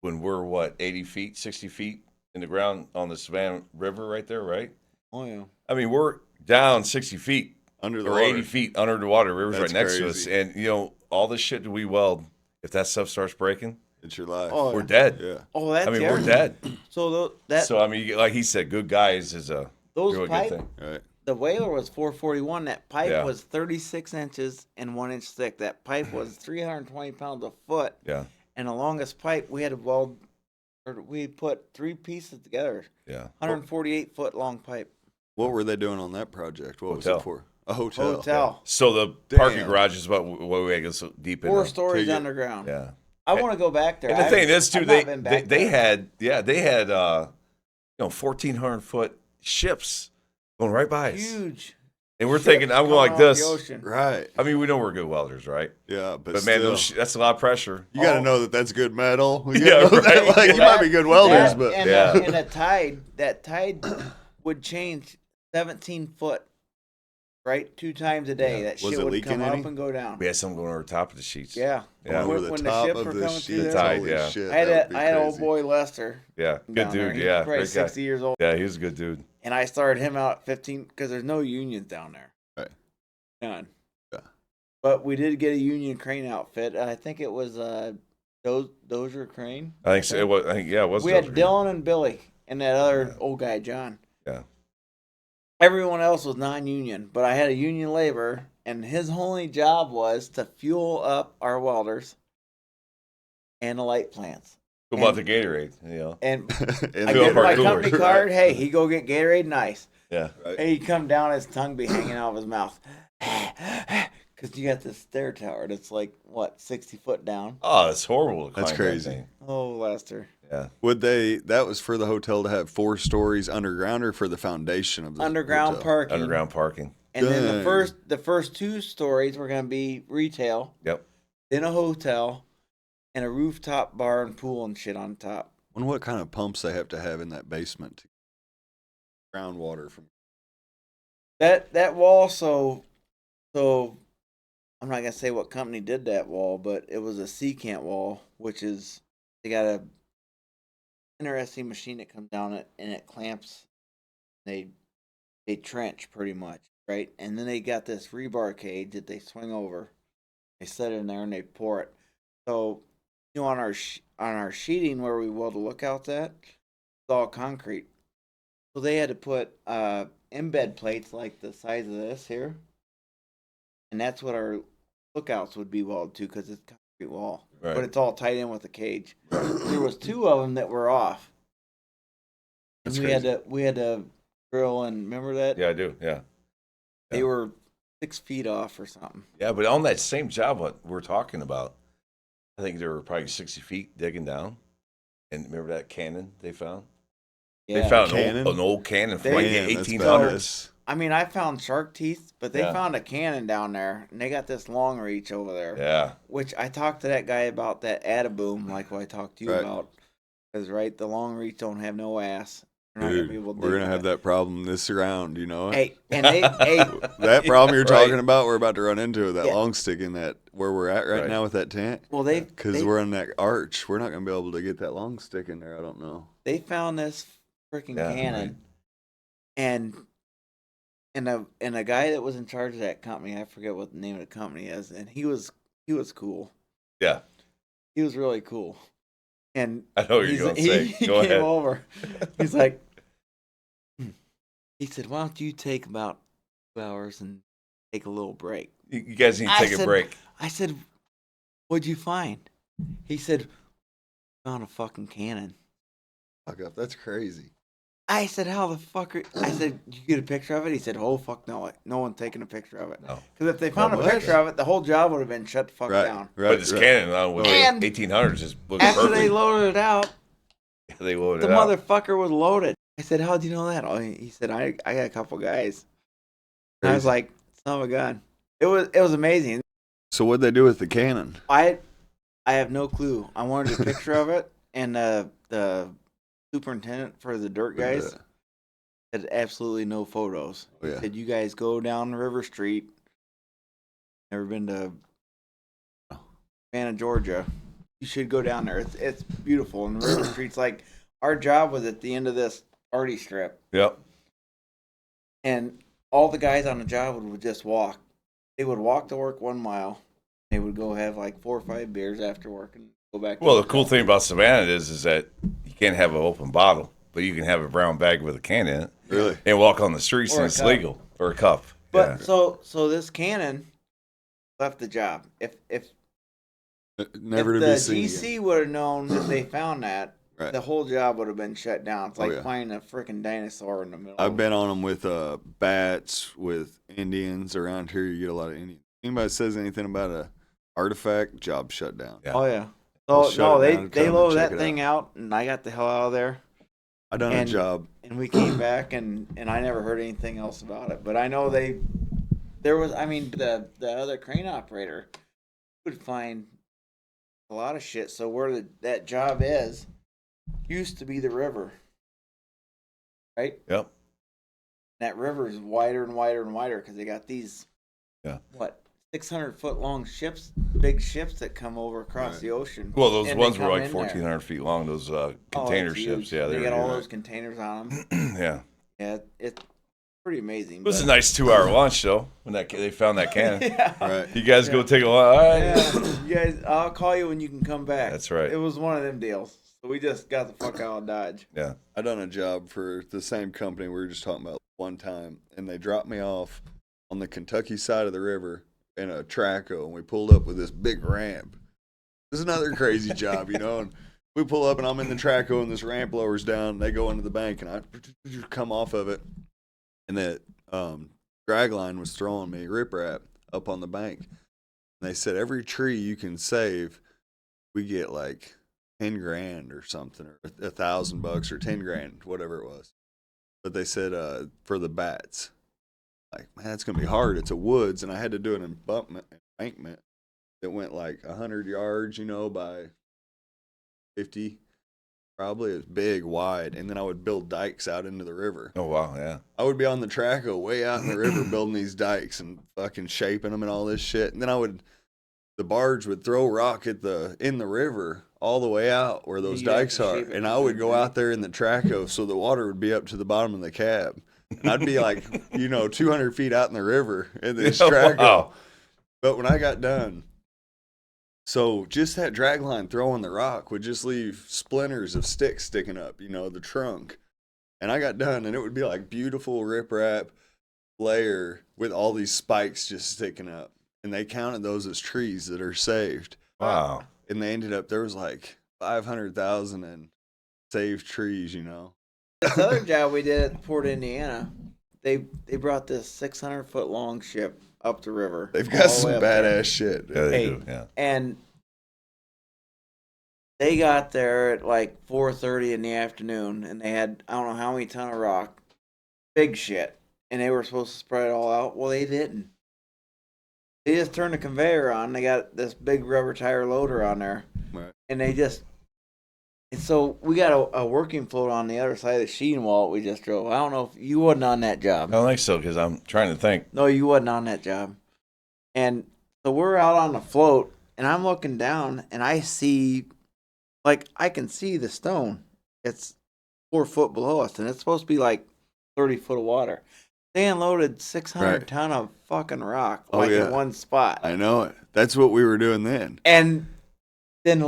when we're 80 feet, 60 feet in the ground on the Savannah River right there, right? Oh, yeah. I mean, we're down 60 feet Under the or water. 80 feet under the water. River's That's right next crazy. to us. And, all this shit that we weld, if that stuff starts breaking, It's your life. Oh, we're dead. Yeah. Oh, that's I mean, we're dead. So So, I mean, like he said, good guys is a those really pipe, good thing. Right. the Whaler was 441. That pipe Yeah. was 36 inches and 1 inch thick. That pipe was 320 pounds a foot. Yeah. And the longest pipe we had to weld, or we put 3 pieces together. Yeah. 148 foot long pipe. What were they doing on that project? What Hotel. was it for? A hotel. Hotel. So the parking garage is what we had to go so deep in. 4 stories Take it. underground. Yeah. I want to go back there. And the thing is, too, I've they not been back they there. had 1,400-foot ships going right by us. Huge. And we're ships thinking, I'm coming going like off the this. ocean. Right. I mean, we know we're good welders, right? Yeah, but But man, still, that's a lot of pressure. you got to know that that's good metal. You Yeah, gotta know that, right. like, you might be good welders, but and, Yeah. and that tide would change 17 foot, right? 2 times a day. Yeah. That Was shit it would leaking come any? up and go down. We had some going over the top of the sheets. Yeah. Yeah. over When, the when top the ships of were the coming through shit. there, tide, Holy yeah. shit, I had that would be old crazy. boy Lester. Yeah. Good down there. dude. He's Yeah. probably Great guy. 60 years old. Yeah, he was a good dude. And I started him out at 15 because there's no unions down there. Right. None. Yeah. But we did get a union crane outfit. I think it was Dozier Crane. I think so. It was. It was. We had Dozier. Dylan and Billy and that other old guy, John. Yeah. Everyone else was non-union, but I had a union labor, and his only job was to fuel up our welders and the light plants. Go about the Gatorade, And And I fill give up him our my coolers. company card. Hey, he go get Gatorade, nice. Yeah. Right. And he'd come down, his tongue be hanging out of his mouth. Because you got this stair tower that's like, 60 foot down? Oh, it's horrible. To That's climb that crazy. thing. Oh, Lester. Yeah. That was for the hotel to have 4 stories underground or for the foundation of the Underground hotel? parking. Underground parking. And then Dang. the first 2 stories were going to be retail, Yep. then a hotel, and a rooftop bar and pool and shit on top. Wonder what kind of pumps they have to have in that basement to groundwater from. That wall, so I'm not gonna say what company did that wall, but it was a secant wall, which is they got a interesting machine that comes down it and it clamps. They trench pretty much, right? And then they got this rebar cage that they swing over. They set it in there and they pour it. So on our sheeting where we weld the lookouts at, it's all concrete. So they had to put embed plates like the size of this here, and that's what our lookouts would be welded to because it's concrete wall, Right. but it's all tied in with the cage. There was 2 of them that were off, and That's we had to drill and remember that Yeah, I do. Yeah. they were 6 feet off or something. Yeah, but on that same job, what we're talking about, I think they were probably 60 feet digging down. And remember that cannon they found? Yeah. They found Cannon? an old cannon from They- like Man, the that's 1800s. I mean, I found shark teeth, but they Yeah. found a cannon down there, and they got this long reach over there. Yeah. Which I talked to that guy about that Adaboom, like what I talked to you Right. about. Because, right, the long reach don't have no ass. They're not gonna Dude, be able to we're dig gonna have that problem this round, you know. Hey, and hey, That problem you're Right. talking about, we're about to run into that Yeah. long stick in that where we're at right Right. now with that tent. well, Because we're on that arch, we're not gonna be able to get that long stick in there. I don't know. they found this freaking Yeah, cannon, right. and a guy that was in charge of that company, I forget what the name of the company is, and he was cool. Yeah. He was really cool. And I know what you're going to say. he Go came ahead. over. He's like, he said, "Why don't you take about 2 hours and take a little break?" You guys need to I take a said- break. I said, "What'd you find?" He said, "Found a fucking cannon." Fuck up, that's crazy. I said, "How the fuck are?" I said, "Did you get a picture of it?" He said, "Oh fuck no, no one taking a picture of it." No. Because if they found a What? picture of it, the whole job would have been shut the fuck Right, down. right. But this right. cannon with And the 1800s just looks After perfect. they loaded it out, They loaded the it out. motherfucker was loaded. I said, "How'd you know that?" Oh, he said, "I got a couple guys." And I was Crazy. like, "Son of a gun!" It was amazing. So what'd they do with the cannon? I I have no clue. I wanted a picture of it, and the superintendent for the dirt guys had absolutely no photos. Oh, yeah. He said, "You guys go down River Street. Never been to Savannah, Georgia. You should go down there. It's beautiful, and River Street's like our job was at the end of this party strip. Yep. And all the guys on the job would just walk. They would walk to work 1 mile. They would go have like 4 or 5 beers after work and go back. Well, the cool thing about Savannah is that you can't have an open bottle, but you can have a brown bag with a can in it. Really? And walk on the streets, and it's legal. Or a cup. But so this cannon left the job. If never if to the be seen GC again. would have known that they found that, Right. the whole job would have been shut down. It's like yeah. finding a freaking dinosaur in the middle. I've been on them with bats, with Indians around here. You get a lot of Indians. Anybody says anything about a artifact, job shut down. Yeah. Oh yeah. They'll So shut no, it they down and they come loaded and check that it thing out, and I got the hell out of there. I done a job. And we came back, and I never heard anything else about it. But I know there was. I mean, the other crane operator would find a lot of shit. So where that job is used to be the river, right? Yep. That river is wider and wider and wider because they got these, Yeah. 600-foot long ships, big ships that come over across the ocean. Well, those And ones they were come like in there. 1,400 feet long. Those Oh, container it's ships. huge. Yeah, they were got all huge. those containers on them. Yeah. Yeah, it's pretty amazing. It was a nice 2-hour lunch, though, when they found that cannon. Yeah. Right. You guys go take a lunch. All right. Yeah, you guys, I'll call you when you can come back. That's right. It was one of them deals. So we just got the fuck out of Dodge. Yeah. I done a job for the same company we were just talking about one time, and they dropped me off on the Kentucky side of the river in a Traco, and we pulled up with this big ramp. This is another crazy job, and we pull up, and I'm in the Traco, and this ramp lowers down, and they go into the bank, and I come off of it, and that drag line was throwing me riprap up on the bank. And they said every tree you can save, we get like 10 grand or something, or $1,000 or 10 grand, whatever it was. But they said for the bats, like, man, it's gonna be hard. It's a woods, and I had to do an embankment that went like 100 yards, by 50. Probably. It was big, wide, and then I would build dikes out into the river. Oh, wow, yeah. I would be on the Traco way out in the river building these dikes and fucking shaping them and all this shit. And then the barge would throw rock in the river all the way out where those dikes are. And I would go out there in the Traco so the water would be up to the bottom of the cab. And I'd be like, 200 feet out in the river in this Traco. Wow. But when I got done, so just that drag line throwing the rock would just leave splinters of sticks sticking up, the trunk. And I got done, and it would be like beautiful riprap layer with all these spikes just sticking up. And they counted those as trees that are saved. Wow. And they ended up, there was like 500,000 in saved trees, This other job we did at Port Indiana, they brought this 600-foot long ship up the river. They've got some badass shit. Yeah, they do, yeah. And they got there at like 4:30 in the afternoon, and they had, I don't know how many ton of rock, big shit, and they were supposed to spread it all out. Well, they didn't. They just turned the conveyor on. They got this big rubber tire loader on there, Right. and and so we got a working float on the other side of the sheeting wall we just drove. I don't know if you wasn't on that job. I don't think so, because I'm trying to think. No, you wasn't on that job. And so we're out on the float, and I'm looking down, and I see, I can see the stone. It's 4 foot below us, and it's supposed to be like 30 foot of water. They unloaded 600 ton of fucking rock, in one spot. I know it. That's what we were doing then. And then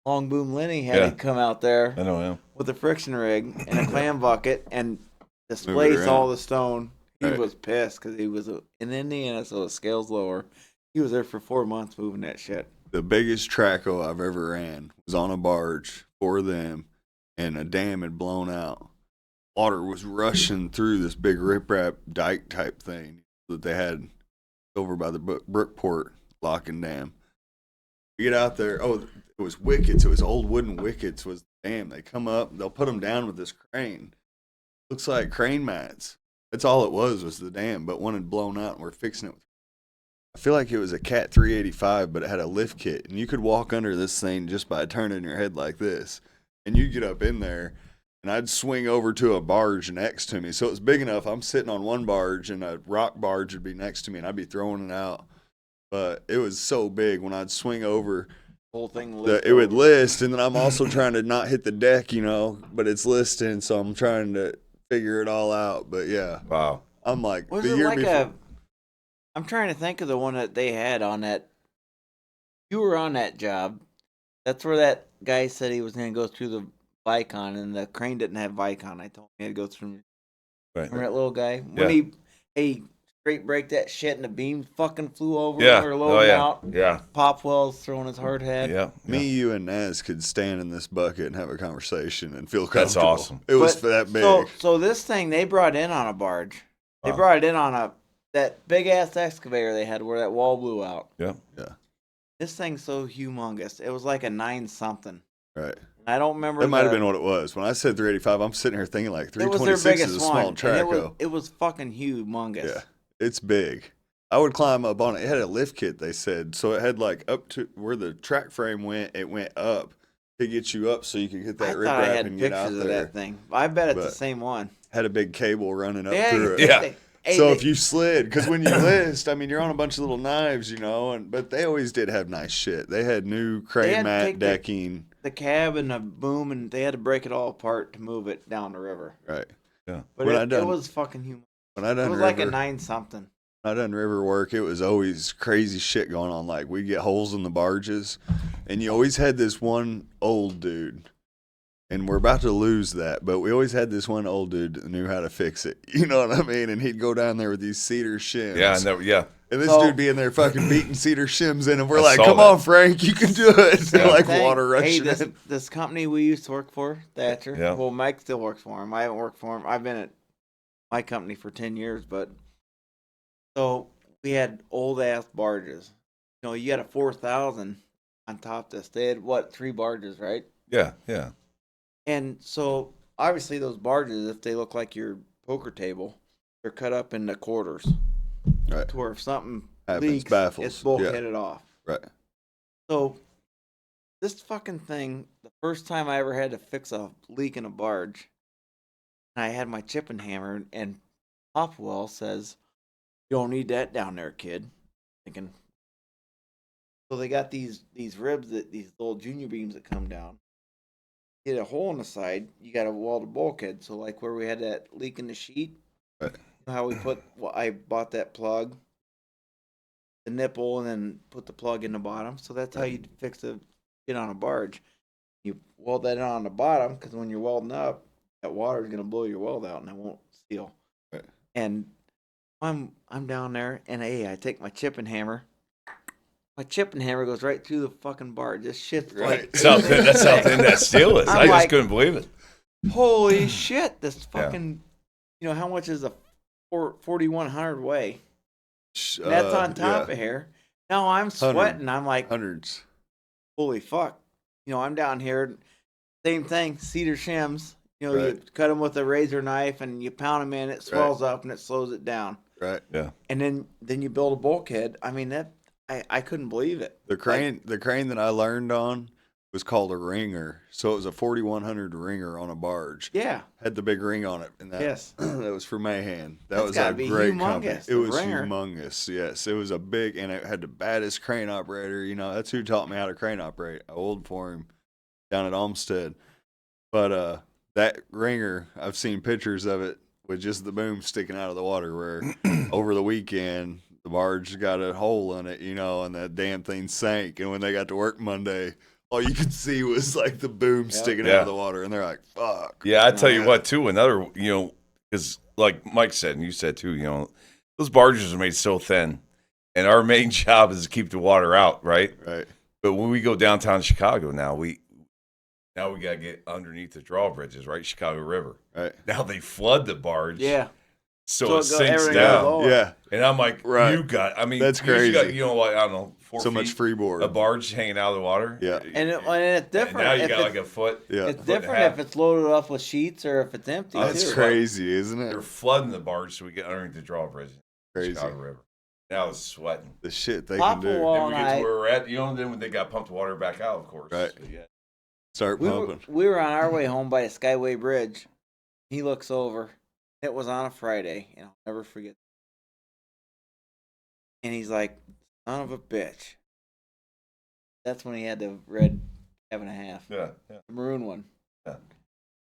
Long Boom Lenny had to come out there I know him. with a friction rig and a clam bucket and displace all the stone. He was pissed because he was in Indiana, so the scale's lower. He was there for 4 months moving that shit. The biggest Traco I've ever ran was on a barge for them, and a dam had blown out. Water was rushing through this big riprap dike type thing that they had over by the Brookport lock and dam. We get out there. Oh, it was wickets. It was old wooden wickets was the dam. They come up. They'll put them down with this crane. Looks like crane mats. That's all it was the dam, but one had blown out, and we're fixing it with I feel like it was a Cat 385, but it had a lift kit, and you could walk under this thing just by turning your head like this, and you get up in there, and I'd swing over to a barge next to me. So it was big enough. I'm sitting on one barge, and a rock barge would be next to me, and I'd be throwing it out. But it was so big when I'd swing over, whole thing it would list, and then I'm also trying to not hit the deck, but it's listing, so I'm trying to figure it all out. But yeah, wow, I'm like was the it year like before. I'm trying to think of the one that they had on that. You were on that job. That's where that guy said he was going to go through the Vicon, and the crane didn't have Vicon. I told him he had to go through. right. Remember that little guy? When he straight break that shit, and the beam fucking flew over. Yeah. Or loading out. Yeah. Popwell's throwing his hard head. Yeah. Me, you, and Naz could stand in this bucket and have a conversation and feel comfortable. That's awesome. It was that big. So this thing they brought in on a barge. They brought it in on that big ass excavator they had where that wall blew out. Yeah. Yeah. This thing's so humongous. It was like a 9-something. Right. I don't remember. That might have been what it was. When I said 385, I'm sitting here thinking like It was their 326 biggest is a small one. traco. It was fucking humongous. Yeah. It's big. I would climb up on it. It had a lift kit, they said. So it had like up to where the track frame went, it went up to get you up so you could get that I thought I riprap had and get out pictures of there. that thing. I bet it's the But same one. Had a big cable running up Yeah, through it. Yeah. So if you slid, because when you list, I mean, you're on a bunch of little knives, but they always did have nice shit. They had new crane mat decking. The cab and the boom, and they had to break it all apart to move it down the river. Right. Yeah. But it was fucking humongous. When I done It was river, like a 9-something. when I done river work, it was always crazy shit going on. Like we get holes in the barges, and you always had this one old dude. And we're about to lose that, but we always had this one old dude that knew how to fix it. You know what I mean? And he'd go down there with these cedar shims. Yeah. And this dude be in there fucking beating cedar shims in, and we're like, saw "Come that. on, Frank, you can do it." They're like water Hey, rushing in. this company we used to work for, Thatcher. Yeah. Well, Mike still works for him. I haven't worked for him. I've been at my company for 10 years, but so we had old ass barges. You had a 4,000 on top of this. They had 3 barges, right? Yeah. And so obviously those barges, if they look like your poker table, they're cut up into quarters. Right. To where if something Happens, leaks, baffles. it's bulkheaded off. Right. So this fucking thing, the first time I ever had to fix a leak in a barge, I had my chipping hammer, and Popwell says, "You don't need that down there, kid." Thinking. So they got these ribs, these little junior beams that come down. Get a hole in the side, you got to weld a bulkhead. So like where we had that leak in the sheet, Right. how we I bought that plug, the nipple, and then put the plug in the bottom. So that's how you fix the shit on a barge. You weld that on the bottom, because when you're welding up, that water is gonna blow your weld out, and it won't seal. Right. And I'm down there, and I take my chipping hammer. My chipping hammer goes right through the fucking barge. This shit's like That's how thin that steel is. I just couldn't believe it. Holy shit! This fucking, how much is a 4,100 weigh? That's on top of here. Now I'm sweating. I'm like hundreds. Holy fuck! I'm down here. Same thing. Cedar shims. Right. You cut them with a razor knife and you pound them in. It swells up and it slows it down. Right. Yeah. And then you build a bulkhead. I mean I couldn't believe it. The crane that I learned on was called a ringer. So it was a 4,100 ringer on a barge. Yeah. Had the big ring on it. And that, that was for Mahan. That was a great company. It was humongous. Yes. It was a big, and it had the baddest crane operator. That's who taught me how to crane operate. I oiled for him down at Olmsted. But that ringer, I've seen pictures of it with just the boom sticking out of the water, where over the weekend the barge got a hole in it, and that damn thing sank. And when they got to work Monday, all you could see was like the boom sticking out of the water, and they're like, "Fuck." Yeah, I tell you what, too. Another, because like Mike said, and you said too, those barges are made so thin, and our main job is to keep the water out, right? Right. But when we go downtown Chicago now, we gotta get underneath the drawbridges, right? Chicago River. Right. Now they flood the barge. Yeah. So it sinks down. Yeah. And I'm like, that's crazy. You got, I don't know, 4 so feet, much freeboard. a barge hanging out of the water. Yeah. And it's different. And now you got like a foot. Yeah. It's different if it's loaded up with sheets or if it's empty. That's too. crazy, isn't it? They're flooding the barge so we get underneath the drawbridge. Crazy. Chicago River. Now I was sweating. The shit they can do. Then we get to where we're at. Then when they got pumped water back out, of course. Right. Yeah. Start pumping. We were on our way home by the Skyway Bridge. He looks over. It was on a Friday, and I'll never forget. And he's like, son of a bitch. That's when he had the red 7.5. Yeah. The maroon one. Yeah.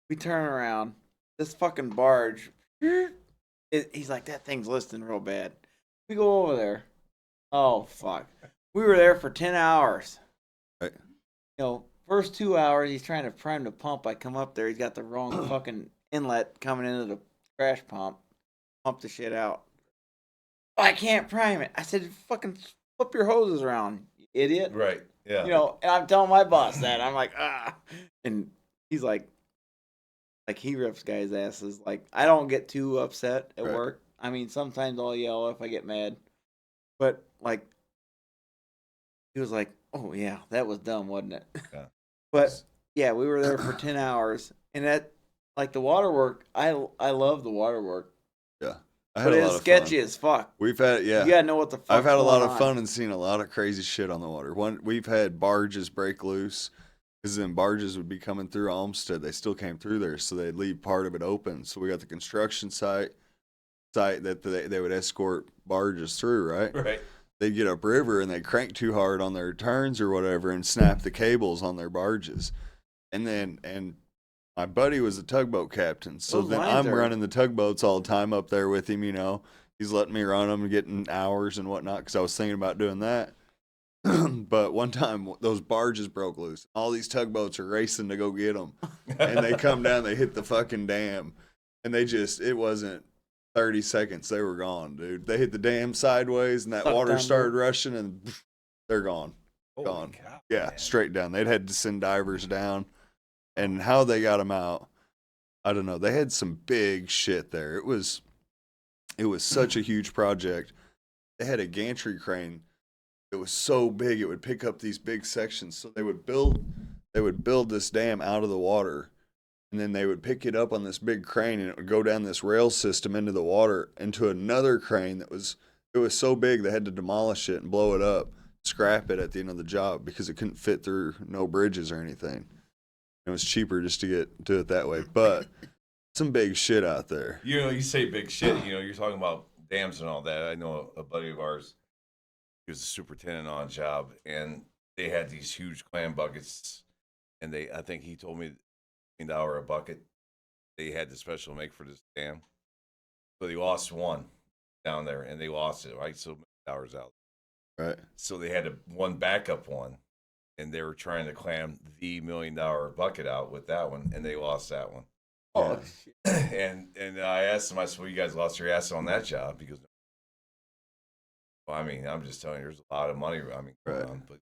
We turn around. This fucking barge. He's like, that thing's listing real bad. We go over there. Oh, fuck. We were there for 10 hours. Right. First 2 hours, he's trying to prime the pump. I come up there. He's got the wrong fucking inlet coming into the trash pump. Pump the shit out. Oh, I can't prime it. I said, fucking flip your hoses around, you idiot. Right. Yeah. And I'm telling my boss that. I'm like, ah. And he's like he rips guys' asses. Like, I don't get too upset at work. I mean, sometimes I'll yell if I get mad. But, like, he was like, oh, yeah, that was dumb, wasn't it? Yeah. But, yeah, we were there for 10 hours. And that, like, the water work, I love the water work. Yeah. But it's sketchy as fuck. We've had, You gotta know what the fuck. I've had a lot of fun and seen a lot of crazy shit on the water. We've had barges break loose, because then barges would be coming through Olmsted. They still came through there, so they'd leave part of it open. So we got the construction site that they would escort barges through, right? Right. They'd get upriver and they'd crank too hard on their turns or whatever and snap the cables on their barges. And my buddy was a tugboat captain, so then I'm running the tugboats all the time up there with him, He's letting me run them and getting hours and whatnot, because I was thinking about doing that. But one time, those barges broke loose. All these tugboats are racing to go get them. And they come down, they hit the fucking dam. And it wasn't 30 seconds, they were gone, dude. They hit the dam sideways, and that water started rushing, and they're gone. Gone. Cow, yeah, man. Straight down. They'd had to send divers down. And how they got them out, I don't know. They had some big shit there. It was such a huge project. They had a gantry crane. It was so big it would pick up these big sections. So they would build this dam out of the water, and then they would pick it up on this big crane, and it would go down this rail system into the water into another crane it was so big they had to demolish it and blow it up, scrap it at the end of the job, because it couldn't fit through no bridges or anything. It was cheaper just to do it that way. But some big shit out there. You say big shit, you're talking about dams and all that. I know a buddy of ours, he was a superintendent on a job, and they had these huge clam buckets, and I think he told me $15 a bucket they had to special make for this dam. So they lost one down there, and they lost it, right? So $1 out. Right. So they had one backup one. And they were trying to clam the $1 million bucket out with that one, and they lost that one. Oh, and I asked them, I said, well, you guys lost your ass on that job. Because, well, I mean, I'm just telling you, there's a lot of money, going on, but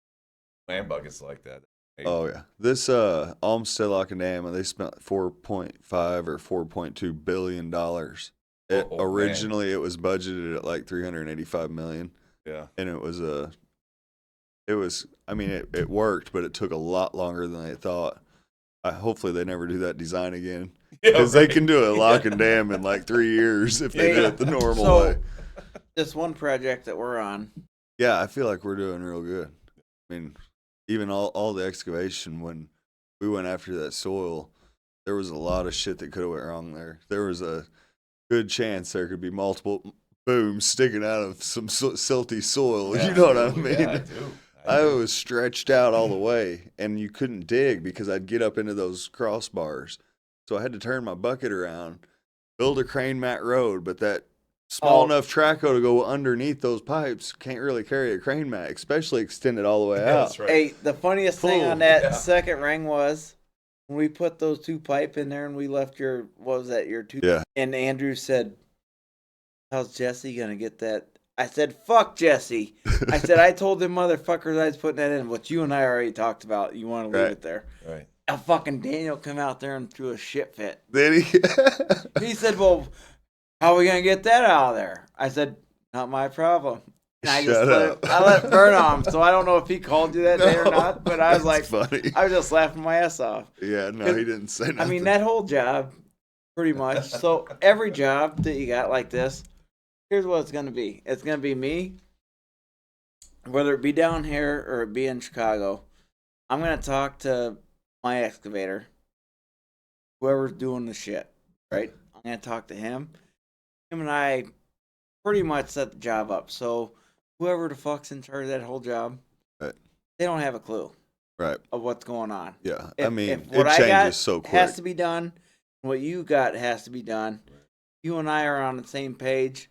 clam buckets like that. Oh, yeah. This Olmsted Lock and Dam, they spent $4.5 or $4.2 billion. Originally, it was budgeted at like $385 million. Yeah. And it worked, but it took a lot longer than they thought. Hopefully they never do that design again, because they can do a lock and dam in like 3 years if they do it the normal way. This one project that we're on. Yeah, I feel like we're doing real good. I mean, even all the excavation, when we went after that soil, there was a lot of shit that could have went wrong there. There was a good chance there could be multiple booms sticking out of some silty soil. Yeah, you know what I mean? Yeah, I do. I was stretched out all the way, and you couldn't dig because I'd get up into those crossbars. So I had to turn my bucket around, build a crane mat road, but that small enough traco to go underneath those pipes can't really carry a crane mat, especially extend it all the way out. That's right. Hey, the funniest thing on that second ring was when we put those two pipe in there and we left your two? Yeah. And Andrew said, how's Jesse going to get that? I said, fuck Jesse. I said, I told them motherfuckers I was putting that in. What you and I already talked about. You want to leave it there. Right. And fucking Daniel come out there and threw a shit fit. Did he? He said, well, how are we going to get that out of there? I said, not my problem. And I just let it burn on him. So I don't know if he called you that day or not, but I was like, funny. I was just laughing my ass off. Yeah, no, he didn't say nothing. I mean, that whole job, pretty much. So every job that you got like this, here's what it's going to be. It's going to be me whether it be down here or it be in Chicago, I'm going to talk to my excavator, whoever's doing the shit, right? I'm going to talk to him. Him and I pretty much set the job up. So whoever the fuck's in charge of that whole job, right, they don't have a clue, right, of what's going on. Yeah, If, I mean, if what it changes I got so quick. has to be done, what you got has to be done. Right. You and I are on the same page.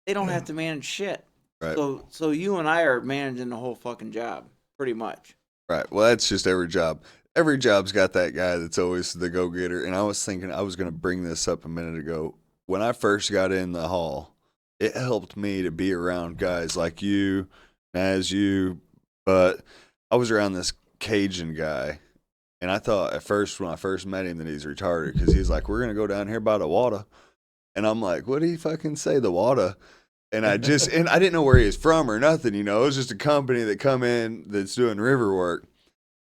They don't have to manage shit. Right. So you and I are managing the whole fucking job, pretty much. Right. Well, that's just every job. Every job's got that guy that's always the go-getter. And I was thinking I was going to bring this up a minute ago. When I first got in the hall, it helped me to be around guys like you, as you, but I was around this Cajun guy. And I thought at first, when I first met him, that he's retarded because he's like, we're going to go down here by the water. And I'm like, what did he fucking say, the water? And I didn't know where he was from or nothing, you know. It was just a company that come in that's doing river work.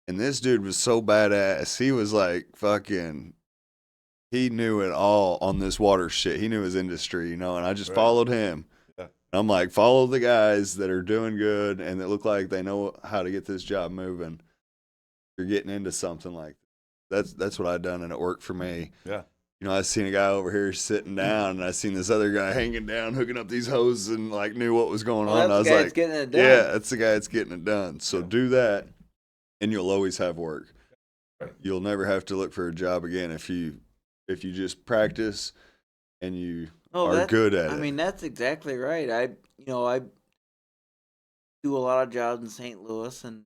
And this dude was so badass. He was like fucking, he knew it all on this water shit. He knew his industry, you know, and I just followed him. Yeah. And I'm like, follow the guys that are doing good and that look like they know how to get this job moving. You're getting into something like that. That's what I done, and it worked for me. Yeah. You know, I seen a guy over here sitting down, and I seen this other guy hanging down, hooking up these hoses, and like knew what was going on. I was like, getting it done. Yeah, that's the guy that's getting it done. So do that, and you'll always have work. Right. You'll never have to look for a job again if you just practice and you are good at it. I mean, that's exactly right. I do a lot of jobs in St. Louis, and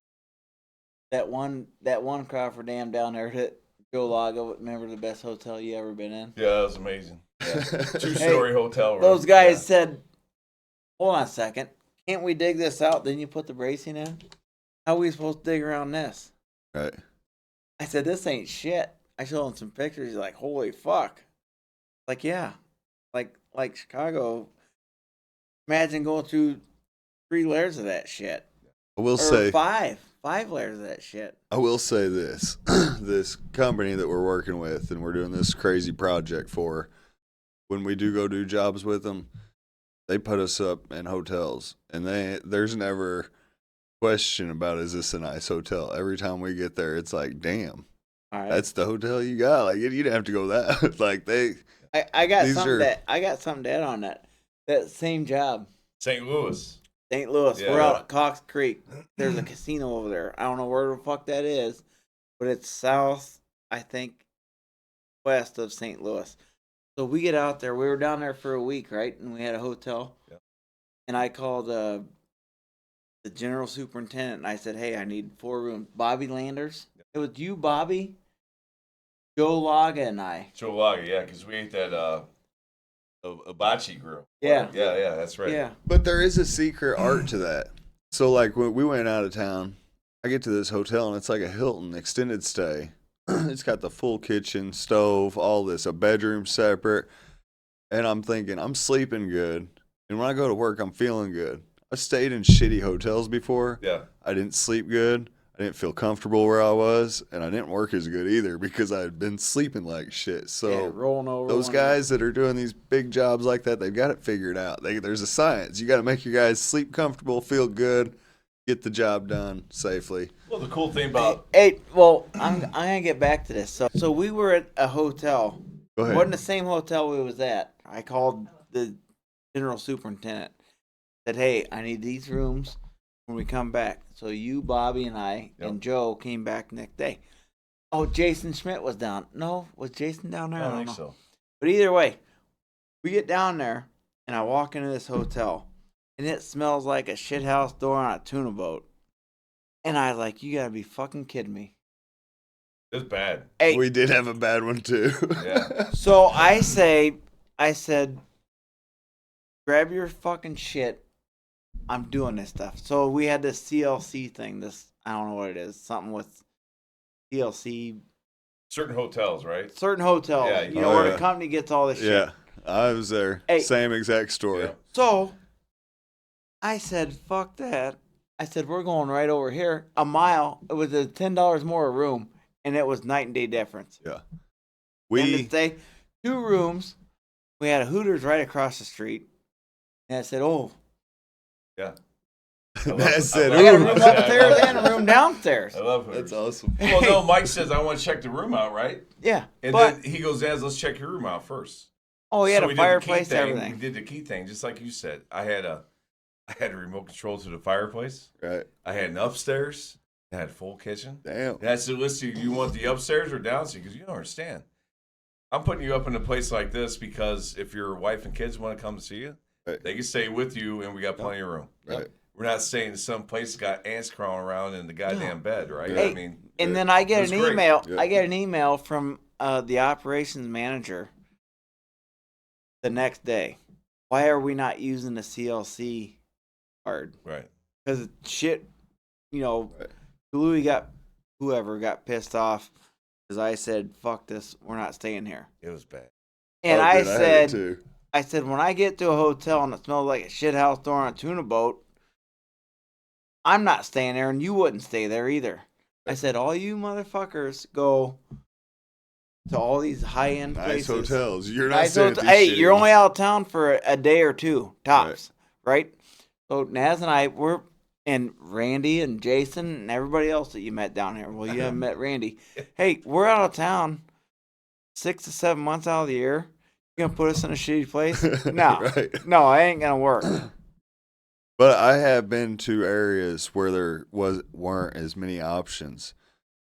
that one Crawford Dam down there that Joe Lago, remember the best hotel you ever been in? Yeah, that was amazing. Yeah. 2-story hotel room. Those guys said, hold on a second, can't we dig this out? Then you put the bracing in? How are we supposed to dig around this? Right. I said, this ain't shit. I showed him some pictures. He's like, holy fuck. Like, yeah. Like Chicago, imagine going through 3 layers of that shit. I will say 5 layers of that shit. I will say this. This company that we're working with and we're doing this crazy project for, when we do go do jobs with them, they put us up in hotels, and there's never question about, is this a nice hotel? Every time we get there, it's like, damn, that's the hotel you got. Like, you didn't have to go that. Like, I got something to add on that same job. St. Louis. Yeah. We're out at Cox Creek. There's a casino over there. I don't know where the fuck that is, but it's south, I think, west of St. Louis. So we get out there. We were down there for a week, right? And we had a hotel. Yeah. And I called the general superintendent, and I said, hey, I need 4 rooms. Bobby Landers. Yeah. It was you, Bobby, Joe Laga, and I. Joe Laga, yeah, because we ate that a hibachi grill. Yeah. Yeah, that's right. Yeah. But there is a secret art to that. So, like, when we went out of town, I get to this hotel, and it's like a Hilton extended stay. It's got the full kitchen, stove, all this, a bedroom separate. And I'm thinking, I'm sleeping good. And when I go to work, I'm feeling good. I stayed in shitty hotels before. Yeah. I didn't sleep good. I didn't feel comfortable where I was, and I didn't work as good either because I had been sleeping like shit. So rolling over. Those guys that are doing these big jobs like that, they've got it figured out. There's a science. You got to make your guys sleep comfortable, feel good, get the job done safely. Well, the cool thing about I'm gonna get back to this. So we were at a hotel. Go ahead. It wasn't the same hotel we was at. I called the general superintendent. Said, hey, I need these rooms when we come back. So you, Bobby, and I, and Joe came back next day. Oh, Jason Schmidt was down. No, was Jason down there? I don't think so. But either way, we get down there, and I walk into this hotel, and it smells like a shithouse door on a tuna boat. And I was like, you gotta be fucking kidding me. It's bad. Hey. We did have a bad one, too. Yeah. So I said, grab your fucking shit. I'm doing this stuff. So we had this CLC thing. I don't know what it is. Something with CLC. Certain hotels, right? Certain hotels. Yeah, where the company gets all this shit. Yeah, I was there. Hey. Same exact story. Yeah. So I said, fuck that. I said, we're going right over here. A mile. It was $10 more a room, and it was night and day difference. Yeah. And to stay 2 rooms. We had a Hooters right across the street. And I said, oh. Yeah. That said, I got a room upstairs and a room downstairs. I love her. That's awesome. Well, no, Mike says, I want to check the room out, right? Yeah. And then he goes, Dad, let's check your room out first. Oh, he had So a fireplace, thing. everything. We did the key thing, just like you said. I had a remote control to the fireplace. Right. I had an upstairs. I had a full kitchen. Damn. And I said, listen, you want the upstairs or downstairs? Because you don't understand. I'm putting you up in a place like this because if your wife and kids want to come to see you, right. they can stay with you, and we got plenty of room. Right. We're not staying in some place that got ants crawling around in the goddamn bed, right? Hey, I mean, and then I get an email. Yeah. I get an email from the operations manager the next day. Why are we not using the CLC card? right. Because shit, Louis whoever got pissed off because I said, "Fuck this, we're not staying here." It was bad. And I had it too. I said, when I get to a hotel and it smells like a shit house door on a tuna boat, I'm not staying there, and you wouldn't stay there either. I said, all you motherfuckers go to all these high-end Nice places. hotels. You're not staying at these Hey, shitty you're only ones. out of town for a day or two, tops, right? So Naz and I, and Randy and Jason and everybody else that you met down here. Well, you haven't met Randy. Hey, we're out of town 6 to 7 months out of the year. You gonna put us in a shitty place? No, Right. no, I ain't gonna work. But I have been to areas where there weren't as many options.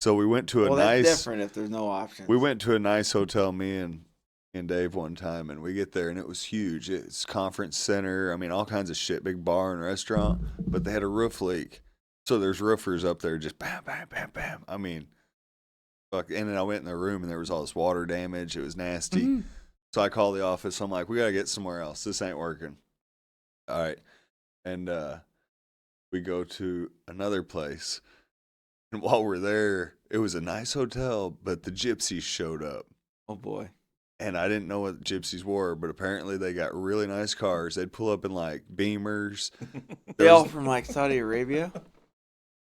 So we went to a That's nice. different if there's no options. We went to a nice hotel, me and Dave, one time, and we get there and it was huge. It's conference center. I mean, all kinds of shit, big bar and restaurant. But they had a roof leak, so there's roofers up there just bam, bam, bam, bam. I mean, fuck. And then I went in the room and there was all this water damage. It was nasty. Mm-hmm. So I called the office. I'm like, we gotta get somewhere else. This ain't working. All right. And we go to another place. And while we're there, it was a nice hotel, but the gypsies showed up. Oh boy. And I didn't know what gypsies were, but apparently they got really nice cars. They'd pull up in like Beamers. They all from like Saudi Arabia?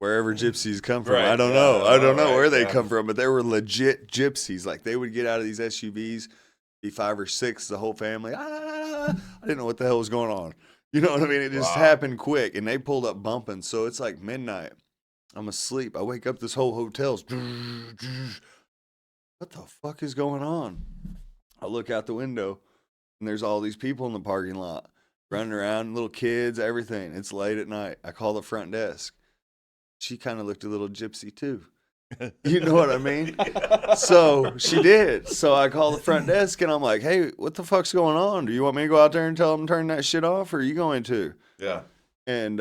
Wherever gypsies come from. Right, I don't yeah, know. I don't know right, where they yeah. come from, but they were legit gypsies. Like they would get out of these SUVs, be 5 or 6, the whole family. I didn't know what the hell was going on. You know what I mean? It just happened quick, and they pulled up bumping. So it's like midnight. I'm asleep. I wake up, this whole hotel's. What the fuck is going on? I look out the window, and there's all these people in the parking lot running around, little kids, everything. It's late at night. I call the front desk. She kind of looked a little gypsy too. You know what I mean? So she did. So I call the front desk and I'm like, hey, what the fuck's going on? Do you want me to go out there and tell them to turn that shit off, or are you going to? Yeah. And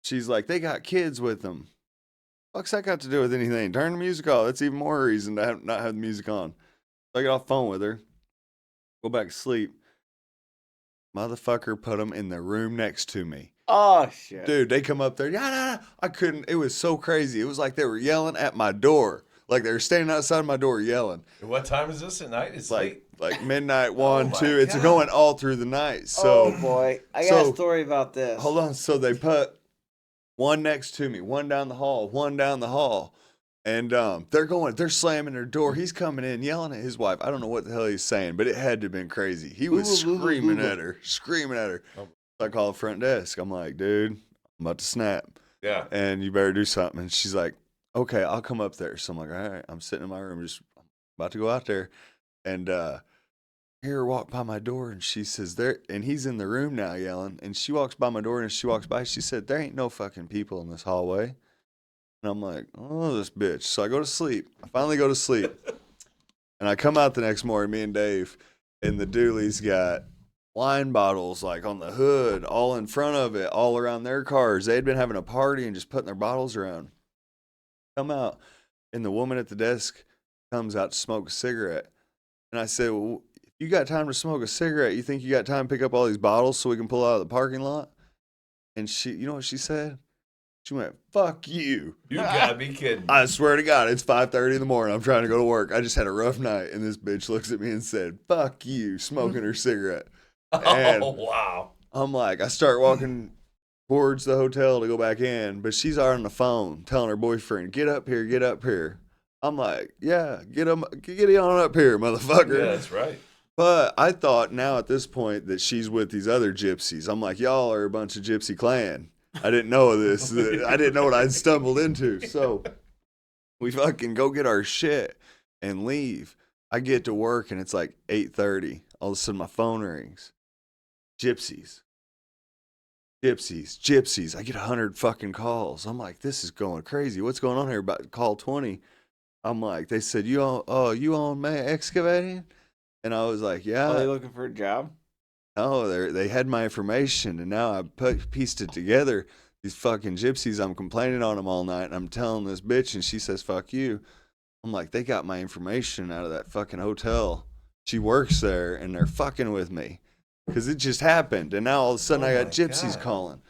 she's like, they got kids with them. What's that got to do with anything? Turn the music off. That's even more reason to not have the music on. So I get off the phone with her, go back to sleep. Motherfucker put them in the room next to me. Oh shit. Dude, they come up there. Yeah, I couldn't. It was so crazy. It was like they were yelling at my door. Like they were standing outside my door yelling. What time is this at night? It's late. Like midnight, 1, my 2. It's God. going all through the night. So oh boy. I got a story about this. hold on. So they put one next to me, one down the hall, one down the hall. And they're slamming their door. He's coming in, yelling at his wife. I don't know what the hell he's saying, but it had to have been crazy. He was screaming at her. Oh. So I call the front desk. I'm like, dude, I'm about to snap. Yeah. And you better do something. And she's like, okay, I'll come up there. So I'm like, all right, I'm sitting in my room, just about to go out there. And I hear her walk by my door, and she says, there, and he's in the room now yelling. And she walks by my door, and as she walks by, she said, there ain't no fucking people in this hallway. And I'm like, oh, this bitch. So I go to sleep. I finally go to sleep. And I come out the next morning, me and Dave, and the Dooley's got wine bottles like on the hood, all in front of it, all around their cars. They had been having a party and just putting their bottles around. Come out, and the woman at the desk comes out to smoke a cigarette. And I said, well, if you got time to smoke a cigarette, you think you got time to pick up all these bottles so we can pull out of the parking lot? And she, you know what she said? She went, fuck you. You gotta be kidding. I swear to God, it's 5:30 in the morning. I'm trying to go to work. I just had a rough night. And this bitch looks at me and said, fuck you, smoking her cigarette. And oh, wow. I'm like, I start walking towards the hotel to go back in, but she's already on the phone telling her boyfriend, get up here, get up here. I'm like, yeah, get on up here, motherfucker. Yeah, that's right. But I thought now at this point that she's with these other gypsies. I'm like, y'all are a bunch of gypsy clan. I didn't know this. I didn't know what I'd stumbled into. So we fucking go get our shit and leave. I get to work and it's like 8:30. All of a sudden my phone rings. Gypsies. I get 100 fucking calls. I'm like, this is going crazy. What's going on here? About call 20. I'm like, they said, you on my excavating? And I was like, yeah. Are they looking for a job? No, they had my information, and now I pieced it together. These fucking gypsies, I'm complaining on them all night, and I'm telling this bitch, and she says, fuck you. I'm like, they got my information out of that fucking hotel. She works there, and they're fucking with me. Because it just happened, and now all of a sudden I got gypsies calling.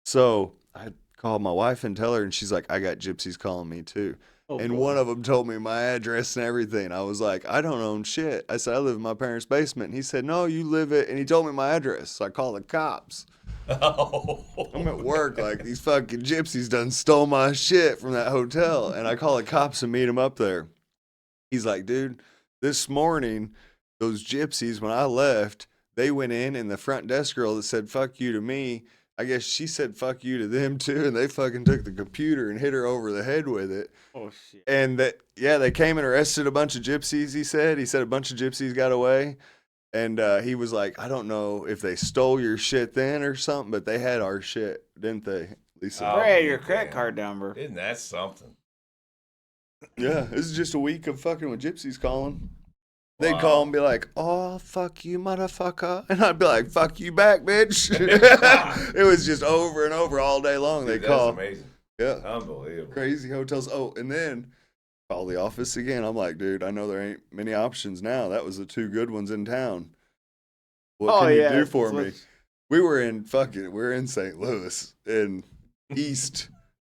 So I called my wife and tell her, and she's like, I got gypsies calling me too. And one of them told me my address and everything. I was like, I don't own shit. I said, I live in my parents' basement. And he said, no, you live it. And he told me my address. So I called the cops. Oh. I'm at work like these fucking gypsies done stole my shit from that hotel. And I call the cops and meet him up there. He's like, dude, this morning, those gypsies, when I left, they went in and the front desk girl that said, fuck you to me, I guess she said fuck you to them too, and they fucking took the computer and hit her over the head with it. Oh, shit. And they came and arrested a bunch of gypsies, he said. He said a bunch of gypsies got away. And he was like, I don't know if they stole your shit then or something, but they had our shit, didn't they? Lisa. They had your credit card number. Isn't that something? Yeah, this is just a week of fucking with gypsies calling. They'd call and be like, oh, fuck you, motherfucker. And I'd be like, fuck you back, bitch. It was just over and over all day long. They call. That's amazing. Yeah. Unbelievable. Crazy hotels. Oh, and then call the office again. I'm like, dude, I know there ain't many options now. That was the two good ones in town. What can you do for me? We were in St. Louis in East.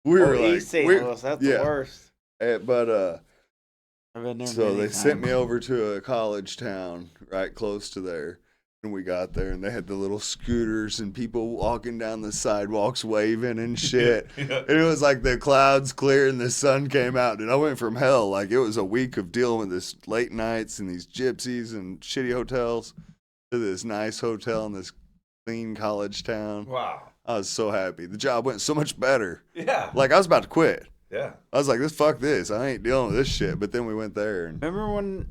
East St. Louis. That's the worst. But I've been there so they sent me over to a college town right close to there. And we got there, and they had the little scooters and people walking down the sidewalks waving and shit. Yeah. And it was like the clouds cleared and the sun came out. And I went from hell. Like, it was a week of dealing with this late nights and these gypsies and shitty hotels to this nice hotel in this clean college town. Wow. I was so happy. The job went so much better. Yeah. Like, I was about to quit. Yeah. I was like, fuck this. I ain't dealing with this shit. But then we went there. And Remember when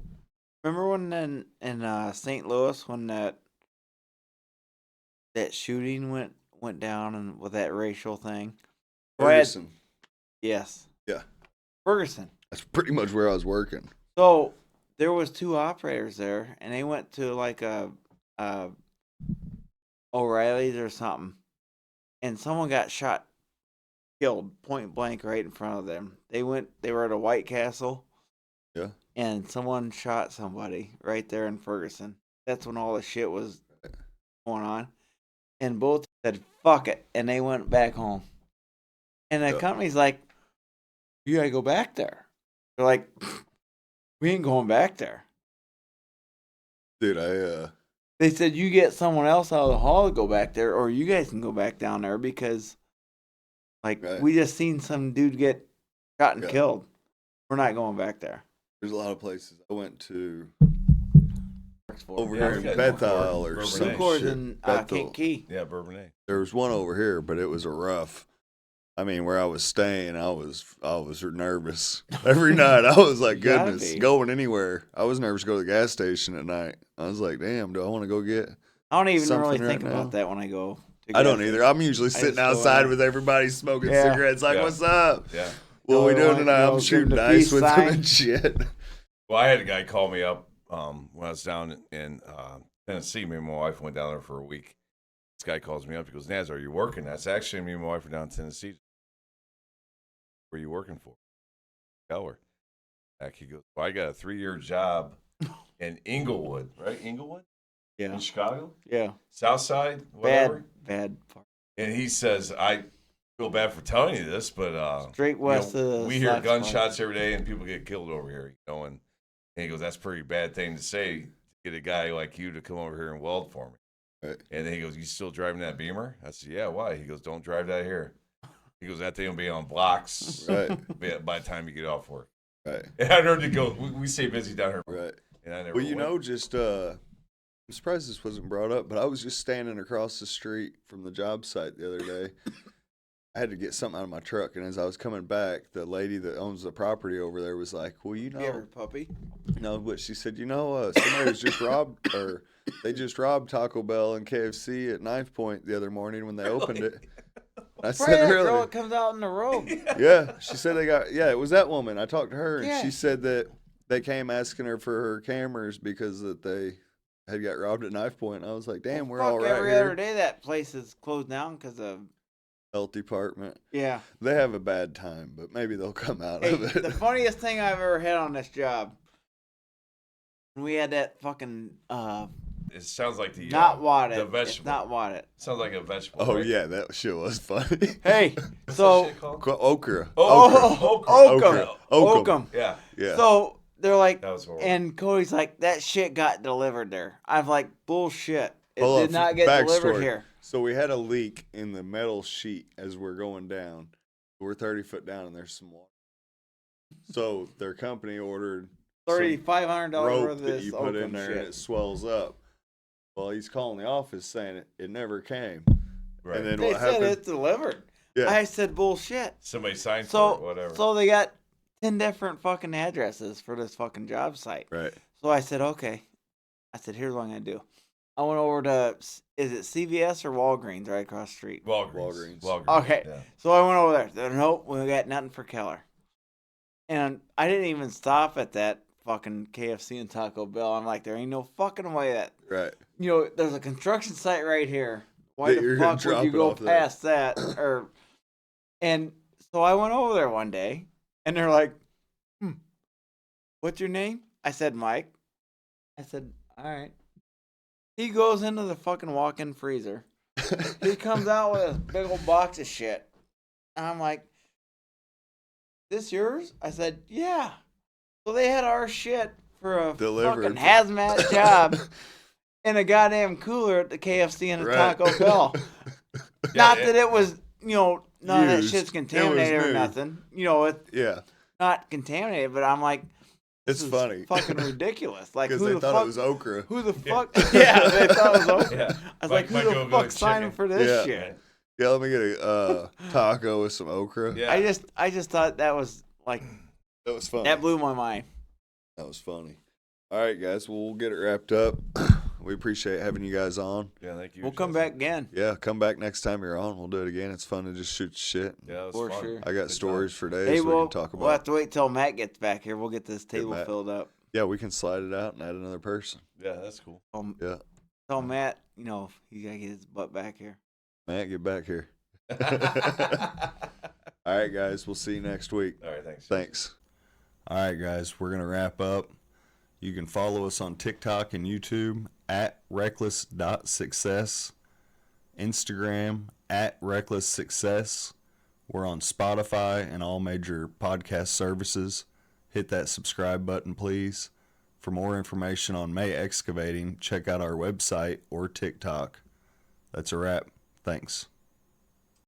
in St. Louis when that shooting went down and with that racial thing? Ferguson. Yes. Yeah. Ferguson. That's pretty much where I was working. So there was two operators there, and they went to like a O'Reilly's or something, and someone got killed point blank right in front of them. They were at a White Castle. Yeah. And someone shot somebody right there in Ferguson. That's when all the shit was going on. And both said, fuck it. And they went back home. And the company's like, you gotta go back there. They're like, we ain't going back there. Dude, They said, you get someone else out of the hall to go back there, or you guys can go back down there because we just seen some dude get shot and killed. We're not going back there. There's a lot of places. I went to over here in Bethel or some shit. In Kankakee. Yeah, Bourbonnais. There was one over here, but it was a rough. I mean, where I was staying, I was nervous every night. I was like, goodness, going anywhere. I was nervous to go to the gas station at night. I was like, damn, do I want to go get? I don't even really think about that when I go. I don't either. I'm usually sitting outside with everybody smoking cigarettes. Like, what's up? Yeah. What are we doing tonight? I'm shooting dice with them and shit. Well, I had a guy call me up when I was down in Tennessee. Me and my wife went down there for a week. This guy calls me up. He goes, Naz, are you working? That's actually me and my wife are down in Tennessee. Where are you working for? Tell her. Back he goes, well, I got a 3-year job in Inglewood, right? Inglewood? Yeah. In Chicago? Yeah. South Side? Whatever. Bad. And he says, I feel bad for telling you this, but straight west of we hear gunshots every day and people get killed over here, and he goes, that's a pretty bad thing to say, to get a guy like you to come over here and weld for me. Right. And then he goes, you still driving that Beamer? I said, yeah, why? He goes, don't drive that here. He goes, that thing will be on blocks by the time you get off work. Right. And I heard it go, we stay busy down here. Right. And I never went. I'm surprised this wasn't brought up, but I was just standing across the street from the job site the other day, I had to get something out of my truck, and as I was coming back, the lady that owns the property over there was like, "Well, you know, Give her puppy." no," but she said, somebody was just robbed, or they just robbed Taco Bell and KFC at Knife Point the other morning when they opened it. I said, that "Really?" girl that comes out in the robe. Yeah, she said it was that woman. I talked to her, and Yeah. she said that they came asking her for her cameras because that they had got robbed at Knife Point. And I was like, "Damn, we're all right every here." other day that place is closed down because of Health department. Yeah. They have a bad time, but maybe they'll come out Hey, of it. the funniest thing I've ever had on this job, when we had that fucking It sounds like the not wadded. the vegetable. It's not wadded. Sounds like a vegetable. Oh right? yeah, that shit was funny. Hey, What's so that shit called? Okra. Oakum. Yeah, Yeah. So they're like, that was horrible. and Cody's like, that shit got delivered there. I'm like, bullshit. It Hold did on, not get delivered backstory. here. So we had a leak in the metal sheet as we're going down. We're 30 foot down and there's some water. So their company ordered $3,500 worth rope of that this you put in Oakum there shit. and it swells up. Well, he's calling the office saying it never came. Right. And then They what said happened? it's delivered. Yeah. I said bullshit. Somebody signed So for it, whatever. So they got 10 different fucking addresses for this fucking job site. Right. So I said, okay. I said, here's what I'm gonna do. I went over to, is it CVS or Walgreens right across the street? Walgreens. Okay. Yeah. So I went over there. Said, nope, we got nothing for Keller. And I didn't even stop at that fucking KFC and Taco Bell. I'm like, there ain't no fucking way that, Right. there's a construction site right here. Why That the you're gonna fuck would drop you it go off there. past that? And so I went over there one day, and they're like, what's your name? I said, Mike. I said, all right. He goes into the fucking walk-in freezer. He comes out with a big old box of shit. And I'm like, this yours? I said, yeah. So they had our shit for a Delivered. fucking hazmat job in a goddamn cooler at the KFC and the Right. Taco Bell. Not that it was, none of that Used. shit's It contaminated was or new. nothing. It's Yeah. not contaminated, but I'm like, It's this is funny. fucking ridiculous. Like, Because who they the thought fuck? it was okra. Who the fuck? Yeah, they thought it was okra. Yeah. I was like, who the fuck signed him for this Yeah. shit? Yeah, let me get a taco with some okra. Yeah. I just thought that was like, That was funny. that blew my mind. That was funny. All right, guys. Well, we'll get it wrapped up. We appreciate having you guys on. Yeah, thank you. We'll come back again. Yeah, come back next time you're on. We'll do it again. It's fun to just shoot shit. Yeah, it was For fun. sure. I got Good stories for days Hey, we can talk about. we'll have to wait till Matt gets back here. We'll get this table Matt. filled up. Yeah, we can slide it out and add another person. Yeah, that's cool. Yeah. Tell Matt, he gotta get his butt back here. Matt, get back here. All right, guys. We'll see you next week. All right, thanks. Thanks. All right, guys. We're going to wrap up. You can follow us on TikTok and YouTube at reckless.success, Instagram at recklesssuccess. We're on Spotify and all major podcast services. Hit that subscribe button, please. For more information on May Excavating, check out our website or TikTok. That's a wrap. Thanks.